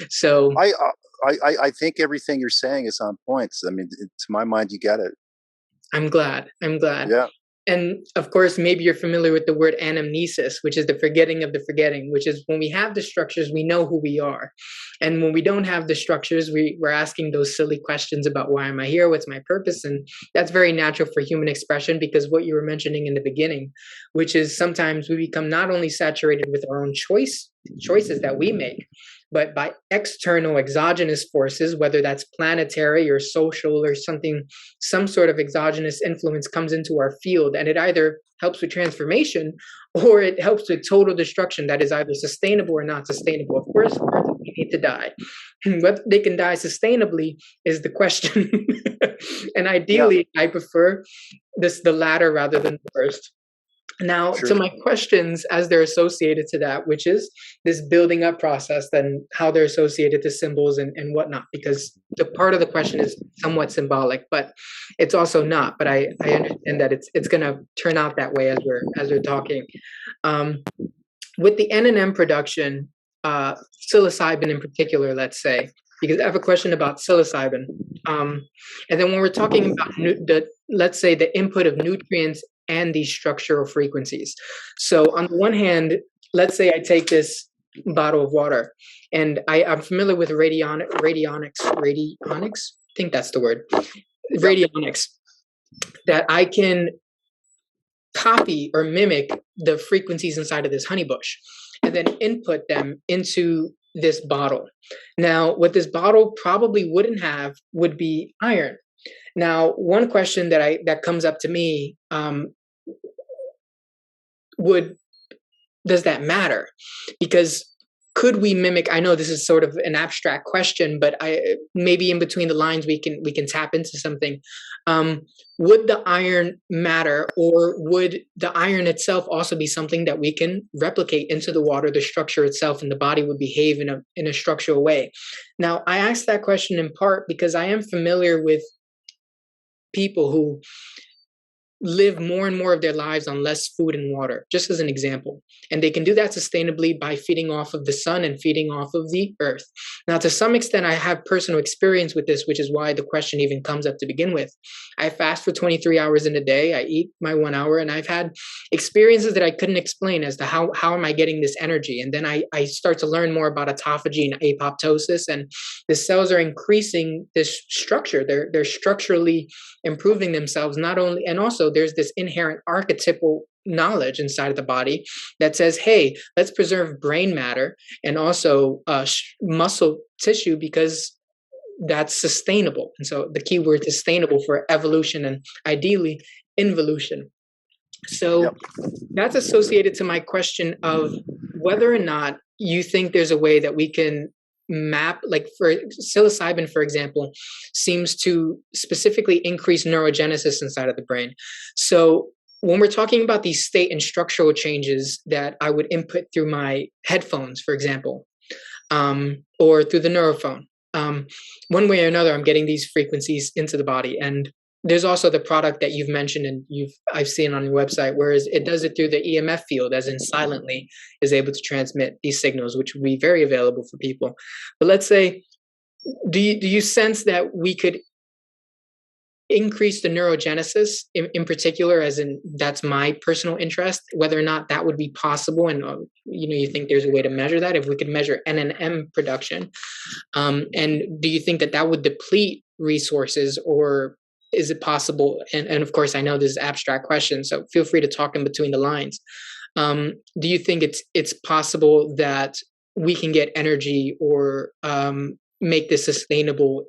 So I think everything you're saying is on point. I mean, to my mind, you get it. I'm glad. Yeah. And of course, maybe you're familiar with the word anamnesis, which is the forgetting of the forgetting, which is when we have the structures, we know who we are. And when we don't have the structures, we're asking those silly questions about why am I here? What's my purpose? And that's very natural for human expression, because what you were mentioning in the beginning, which is sometimes we become not only saturated with our own choices that we make, but by external exogenous forces, whether that's planetary or social or something, some sort of exogenous influence comes into our field, and it either helps with transformation or it helps with total destruction that is either sustainable or not sustainable. Of course, we need to die. Whether they can die sustainably is the question. And ideally, I prefer the latter rather than the first. Now, Sure. to my questions as they're associated to that, which is this building up process, then how they're associated to symbols and whatnot, because the part of the question is somewhat symbolic, but it's also not. But I understand that it's going to turn out that way as we're talking. With the N&M production, psilocybin in particular, let's say, because I have a question about psilocybin. And then when we're talking about let's say the input of nutrients and these structural frequencies. So on the one hand, let's say I take this bottle of water, and I'm familiar with radionics. I think that's the word. Radionics. That I can copy or mimic the frequencies inside of this honey bush, and then input them into this bottle. Now, what this bottle probably wouldn't have would be iron. Now, one question that comes up to me, would does that matter? Because could we mimic? I know this is sort of an abstract question, but maybe in between the lines we can tap into something. Would the iron matter, or would the iron itself also be something that we can replicate into the water? The structure itself and the body would behave in a structural way. Now, I asked that question in part because I am familiar with people who live more and more of their lives on less food and water, just as an example. And they can do that sustainably by feeding off of the sun and feeding off of the earth. Now, to some extent, I have personal experience with this, which is why the question even comes up to begin with. I fast for 23 hours in a day. I eat my 1 hour, and I've had experiences that I couldn't explain as to how am I getting this energy. And then I start to learn more about autophagy and apoptosis, and the cells are increasing this structure. They're structurally improving themselves, not only, and also there's this inherent archetypal knowledge inside of the body that says, hey, let's preserve brain matter and also muscle tissue, because that's sustainable. And so the key word is sustainable for evolution and ideally involution. So Yep. that's associated to my question of whether or not you think there's a way that we can map, like for psilocybin, for example, seems to specifically increase neurogenesis inside of the brain. So when we're talking about these state and structural changes that I would input through my headphones, for example, or through the neurophone, one way or another, I'm getting these frequencies into the body. And there's also the product that you've mentioned and I've seen on your website, whereas it does it through the EMF field, as in silently is able to transmit these signals, which would be very available for people. But let's say, do you sense that we could increase the neurogenesis in particular, as in that's my personal interest, whether or not that would be possible? And you think there's a way to measure that, if we could measure NNM production, and do you think that would deplete resources, or is it possible? And of course, I know this is an abstract question, so feel free to talk in between the lines. Do you think it's possible that we can get energy or make this sustainable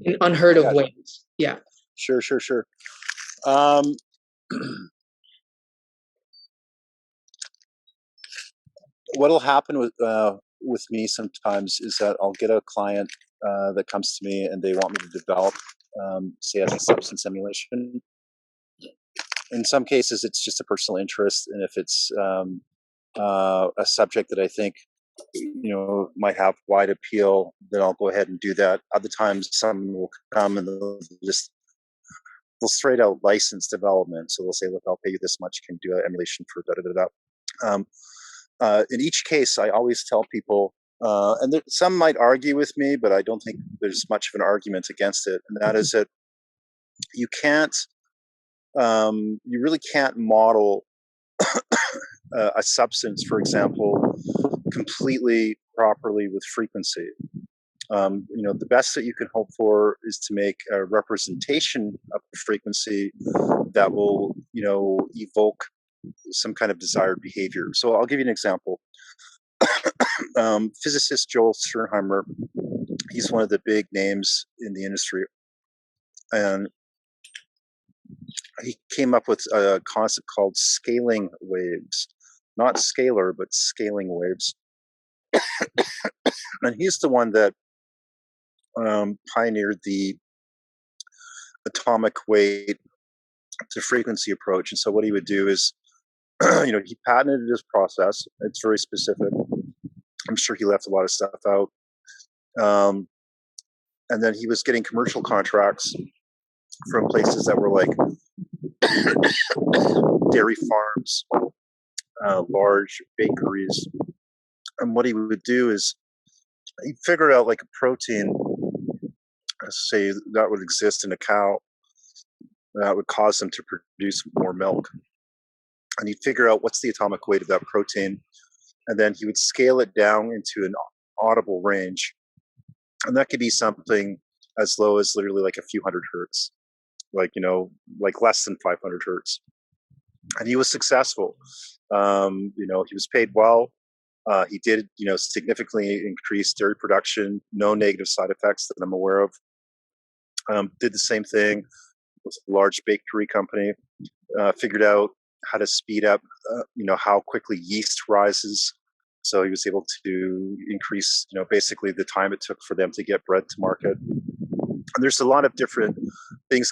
in unheard of ways? Yeah. Sure. What'll happen with me sometimes is that I'll get a client that comes to me and they want me to develop, say, as a substance emulation. In some cases, it's just a personal interest, and if it's a subject that I think might have wide appeal, then I'll go ahead and do that. Other times, someone will come and they'll straight out license development. So they'll say, "Look, I'll pay you this much. Can you do an emulation for da da da da." In each case, I always tell people, and some might argue with me, but I don't think there's much of an argument against it, and that is that you really can't model a substance, for example, completely properly with frequency. The best that you can hope for is to make a representation of the frequency that will, evoke some kind of desired behavior. So I'll give you an example. Physicist Joel Sternheimer, he's one of the big names in the industry, and he came up with a concept called scaling waves, not scalar, but scaling waves. And he's the one that pioneered the atomic weight to frequency approach. And so what he would do is, he patented his process. It's very specific. I'm sure he left a lot of stuff out. And then he was getting commercial contracts from places that were like dairy farms, large bakeries. And what he would do is he figured out like a protein, say, that would exist in a cow that would cause them to produce more milk. And he'd figure out what's the atomic weight of that protein. And then he would scale it down into an audible range. And that could be something as low as literally like a few hundred hertz, like less than 500 hertz. and he was successful. He was paid well. He did, significantly increase dairy production, no negative side effects that I'm aware of. Did the same thing with a large bakery company. Figured out how to speed up, how quickly yeast rises. So he was able to increase, basically the time it took for them to get bread to market. And there's a lot of different things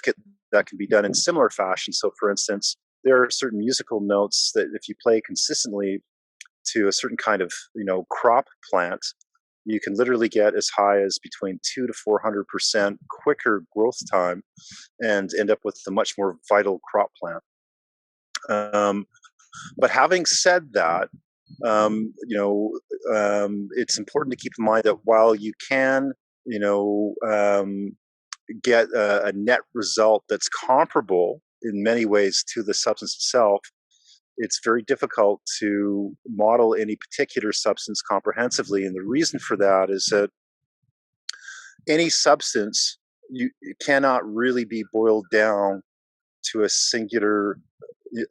that can be done in similar fashion. So, for instance, there are certain musical notes that if you play consistently to a certain kind of, crop plant, you can literally get as high as between 200 to 400% quicker growth time and end up with a much more vital crop plant. But having said that, it's important to keep in mind that while you can, get a net result that's comparable in many ways to the substance itself, it's very difficult to model any particular substance comprehensively. And the reason for that is that any substance it cannot really be boiled down to a singular.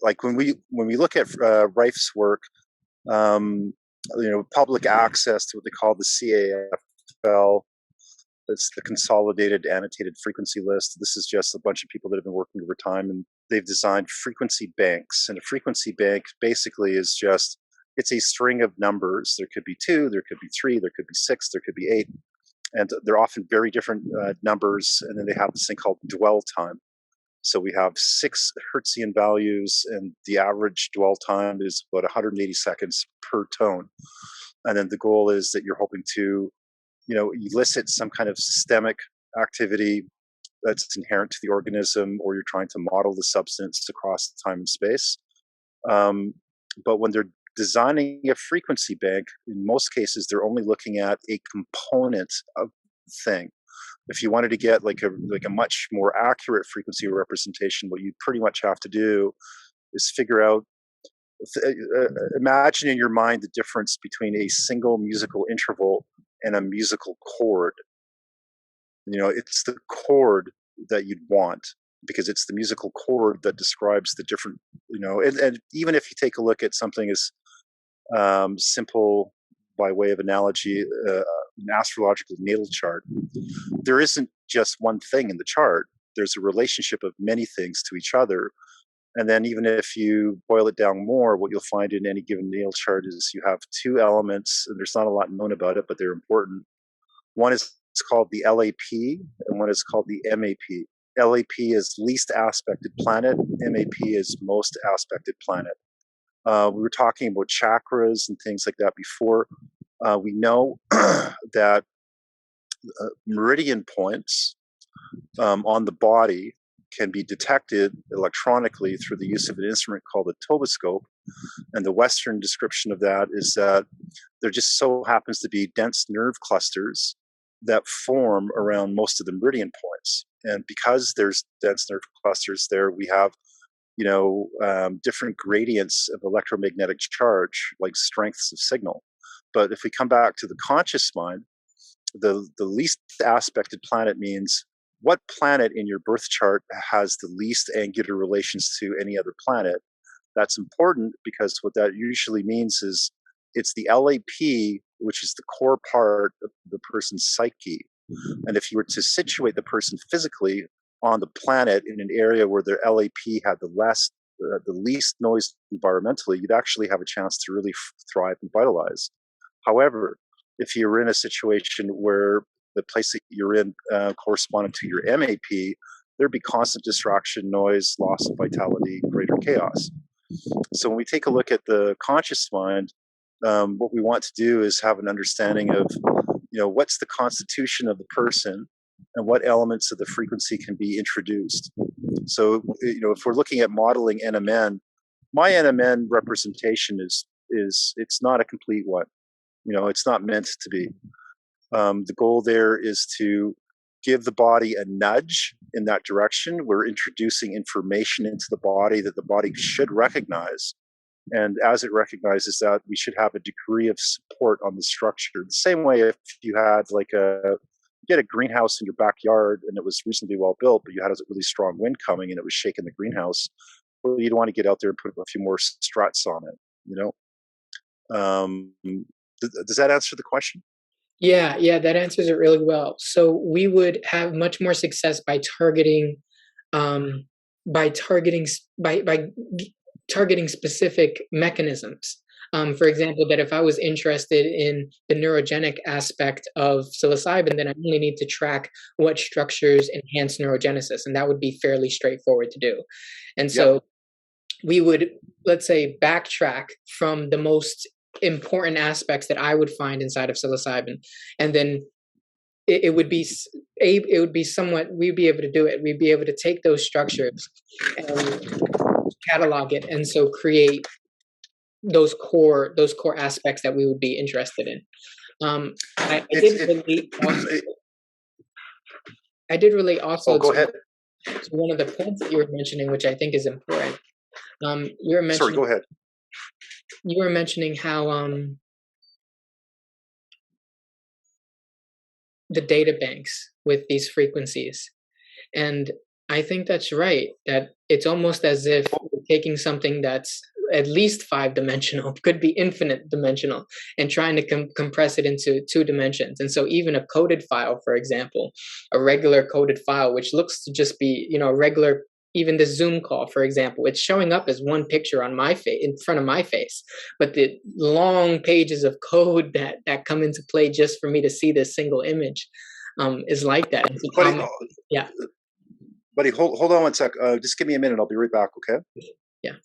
Like when we look at Reif's work, public access to what they call the CAFL. That's the Consolidated Annotated Frequency List. This is just a bunch of people that have been working over time, and they've designed frequency banks. And a frequency bank basically is just, it's a string of numbers. There could be 2, there could be 3, there could be 6, there could be 8. And they're often very different numbers. And then they have this thing called dwell time. So we have 6 Hertzian values, and the average dwell time is about 180 seconds per tone. And then the goal is that you're hoping to, elicit some kind of systemic activity that's inherent to the organism, or you're trying to model the substance across time and space. But when they're designing a frequency bank, in most cases, they're only looking at a component of the thing. If you wanted to get like a much more accurate frequency representation, what you pretty much have to do is figure out, imagine in your mind the difference between a single musical interval and a musical chord. It's the chord that you'd want, because it's the musical chord that describes the different, and even if you take a look at something as simple, by way of analogy, an astrological natal chart, there isn't just one thing in the chart. There's a relationship of many things to each other. And then even if you boil it down more, what you'll find in any given natal chart is you have 2 elements, and there's not a lot known about it, but they're important. One is called the LAP, and one is called the MAP. LAP is least aspected planet. MAP is most aspected planet. We were talking about chakras and things like that before. We know that meridian points on the body can be detected electronically through the use of an instrument called a toboscope. And the Western description of that is that there just so happens to be dense nerve clusters that form around most of the meridian points. And because there's dense nerve clusters there, we have different gradients of electromagnetic charge, like strengths of signal. But if we come back to the conscious mind, the least aspected planet means what planet in your birth chart has the least angular relations to any other planet. That's important because what that usually means is it's the LAP, which is the core part of the person's psyche. And if you were to situate the person physically on the planet in an area where their LAP had the least noise environmentally, you'd actually have a chance to really thrive and vitalize. However, if you're in a situation where the place that you're in corresponded to your MAP, there'd be constant distraction, noise, loss of vitality, greater chaos. So when we take a look at the conscious mind, what we want to do is have an understanding of, what's the constitution of the person and what elements of the frequency can be introduced. So, if we're looking at modeling NMN, my NMN representation is it's not a complete one. It's not meant to be. The goal there is to give the body a nudge in that direction. We're introducing information into the body that the body should recognize. And as it recognizes that, we should have a degree of support on the structure. The same way if you had you had a greenhouse in your backyard and it was reasonably well built, but you had a really strong wind coming and it was shaking the greenhouse, well, you'd want to get out there and put a few more struts on it, you know? Does that answer the question? Yeah, yeah, that answers it really well. So we would have much more success um, by targeting specific mechanisms. For example, that if I was interested in the neurogenic aspect of psilocybin, then I only need to track what structures enhance neurogenesis, and that would be fairly straightforward to do. And Yep. so we would, let's say, backtrack from the most important aspects that I would find inside of psilocybin, and then it would be it would be somewhat, we'd be able to do it. We'd be able to take those structures and catalog it, and so create those core aspects that we would be interested in. I It's did it. relate also. I did relate Oh, also go ahead. to one of the points that you were mentioning, which I think is important. You were Sorry, mentioning go ahead. how the data banks with these frequencies. And I think that's right, that it's almost as if we're taking something that's at least 5 dimensional, could be infinite dimensional, and trying to compress it into 2 dimensions. And so even a coded file, for example, a regular coded file, which looks to just be, a regular, even the Zoom call, for example, it's showing up as one picture on my face, in front of my face. But the long pages of code that come into play just for me to see this single image is like that. And so Buddy, yeah. buddy, hold on one sec. Just give me a minute. I'll be right back. Okay. Yeah.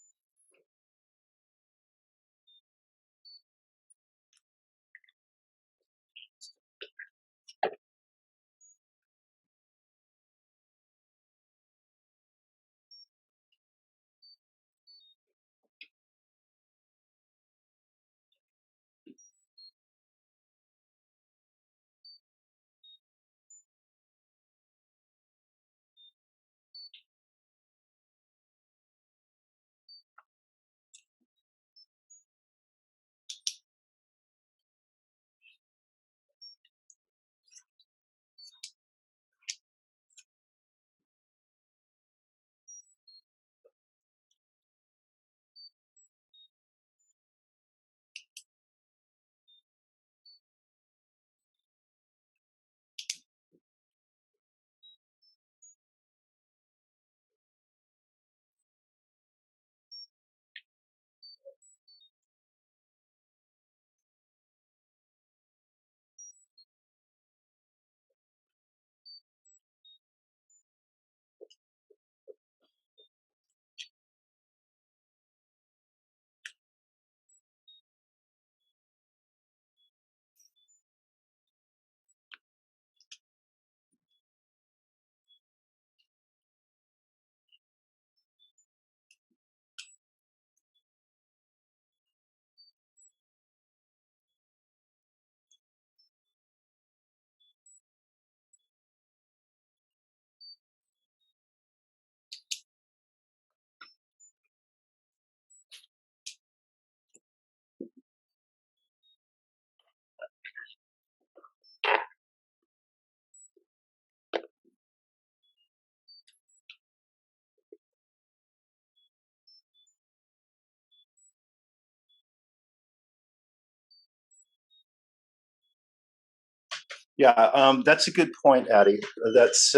Yeah, that's a good point, Addie. That's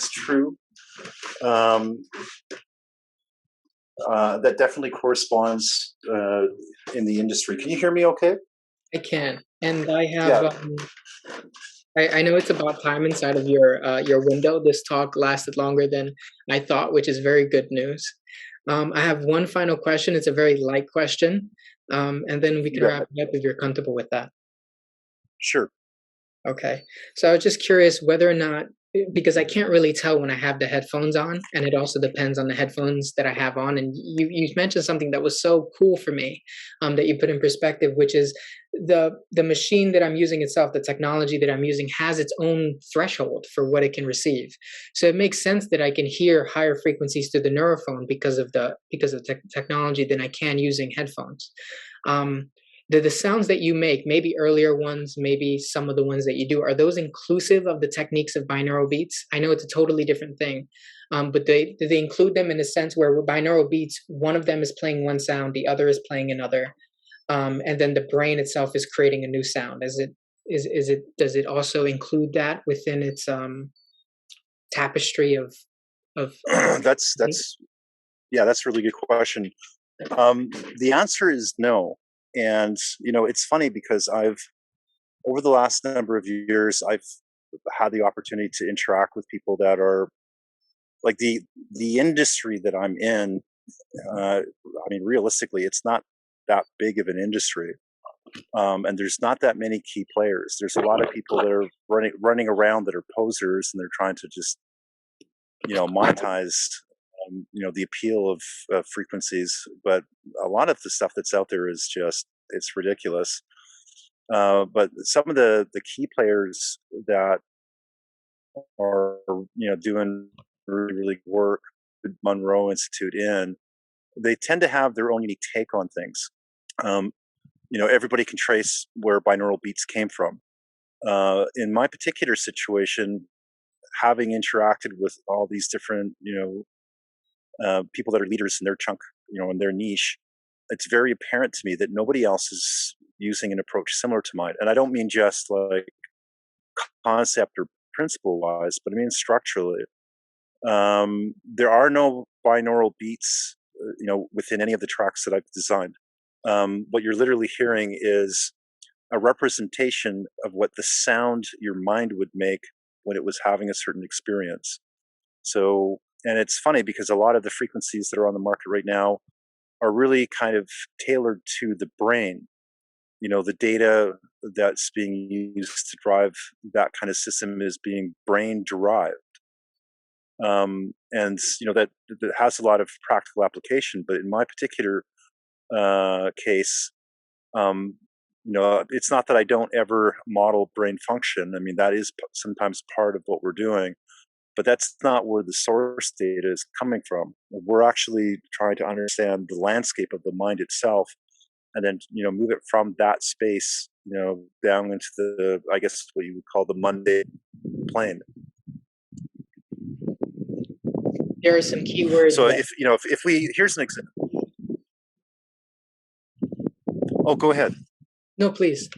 true. Um, that definitely corresponds in the industry. Can you hear me? Okay. I can, and I have. Yeah. I know it's about time inside of your window. This talk lasted longer than I thought, which is very good news. I have one final question. It's a very light question, and then we can Yeah. wrap it up if you're comfortable with that. Sure. Okay. So I was just curious whether or not, because I can't really tell when I have the headphones on, and it also depends on the headphones that I have on. And you mentioned something that was so cool for me, that you put in perspective, which is the machine that I'm using itself, the technology that I'm using has its own threshold for what it can receive. So it makes sense that I can hear higher frequencies through the neurophone because of the technology than I can using headphones. Um, the sounds that you make, maybe earlier ones, maybe some of the ones that you do, are those inclusive of the techniques of binaural beats? I know it's a totally different thing, but do they include them in a sense where with binaural beats, one of them is playing one sound, the other is playing another, and then the brain itself is creating a new sound? Does it also include that within its tapestry of That's yeah, that's a really good question. The answer is no. And it's funny because over the last number of years, I've had the opportunity to interact with people that are like the industry that I'm in. I mean, realistically, it's not that big of an industry, and there's not that many key players. There's a lot of people that are running around that are posers, and they're trying to just monetize the appeal of frequencies. But a lot of the stuff that's out there is just it's ridiculous. But some of the key players that are doing really really good work, the Monroe Institute they tend to have their own unique take on things. Everybody can trace where binaural beats came from. In my particular situation, having interacted with all these different people that are leaders in their chunk, in their niche, it's very apparent to me that nobody else is using an approach similar to mine. And I don't mean just like concept or principle wise, but I mean structurally. There are no binaural beats, within any of the tracks that I've designed. What you're literally hearing is a representation of what the sound your mind would make when it was having a certain experience. So, and it's funny because a lot of the frequencies that are on the market right now are really kind of tailored to the brain. The data that's being used to drive that kind of system is being brain derived. And that has a lot of practical application. But in my particular case, it's not that I don't ever model brain function. I mean, that is sometimes part of what we're doing, but that's not where the source data is coming from. We're actually trying to understand the landscape of the mind itself, and then move it from that space, down into the, I guess, what you would call the mundane plane. There are some keywords. So if we here's an example. Oh, go ahead. No, please.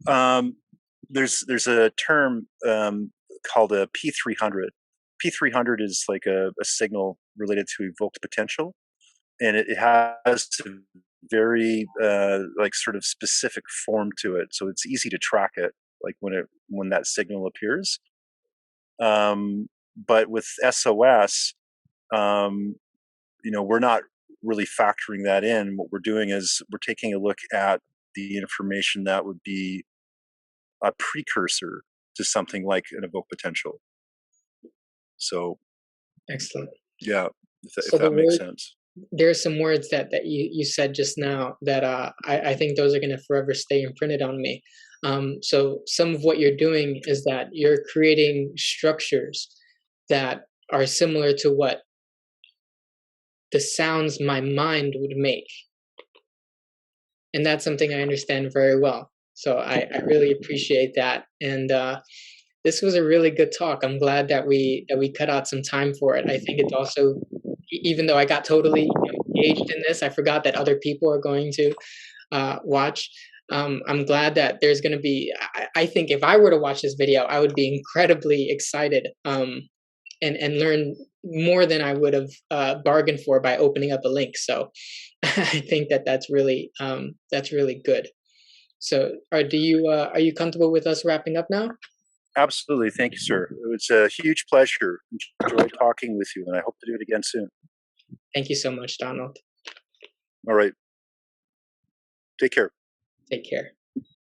There's a term called a P300. P300 is like a signal related to evoked potential, and it has a very like sort of specific form to it, so it's easy to track it, like when that signal appears. But with SOS, we're not really factoring that in. What we're doing is we're taking a look at the information that would be a precursor to something like an evoked potential. So, excellent. Yeah, if that makes sense. There are some words that you said just now that I think those are going to forever stay imprinted on me. So some of what you're doing is that you're creating structures that are similar to what the sounds my mind would make. And that's something I understand very well. So I really appreciate that. And this was a really good talk. I'm glad that we cut out some time for it. I think it's also, even though I got totally engaged in this, I forgot that other people are going to watch. I'm glad that there's going to be, I think if I were to watch this video, I would be incredibly excited and learn more than I would have bargained for by opening up a link. So I think that's really good. So are you comfortable with us wrapping up now? Absolutely. Thank you, sir. It was a huge pleasure. Enjoyed talking with you, and I hope to do it again soon. Thank you so much, Donald. All right. Take care. Take care.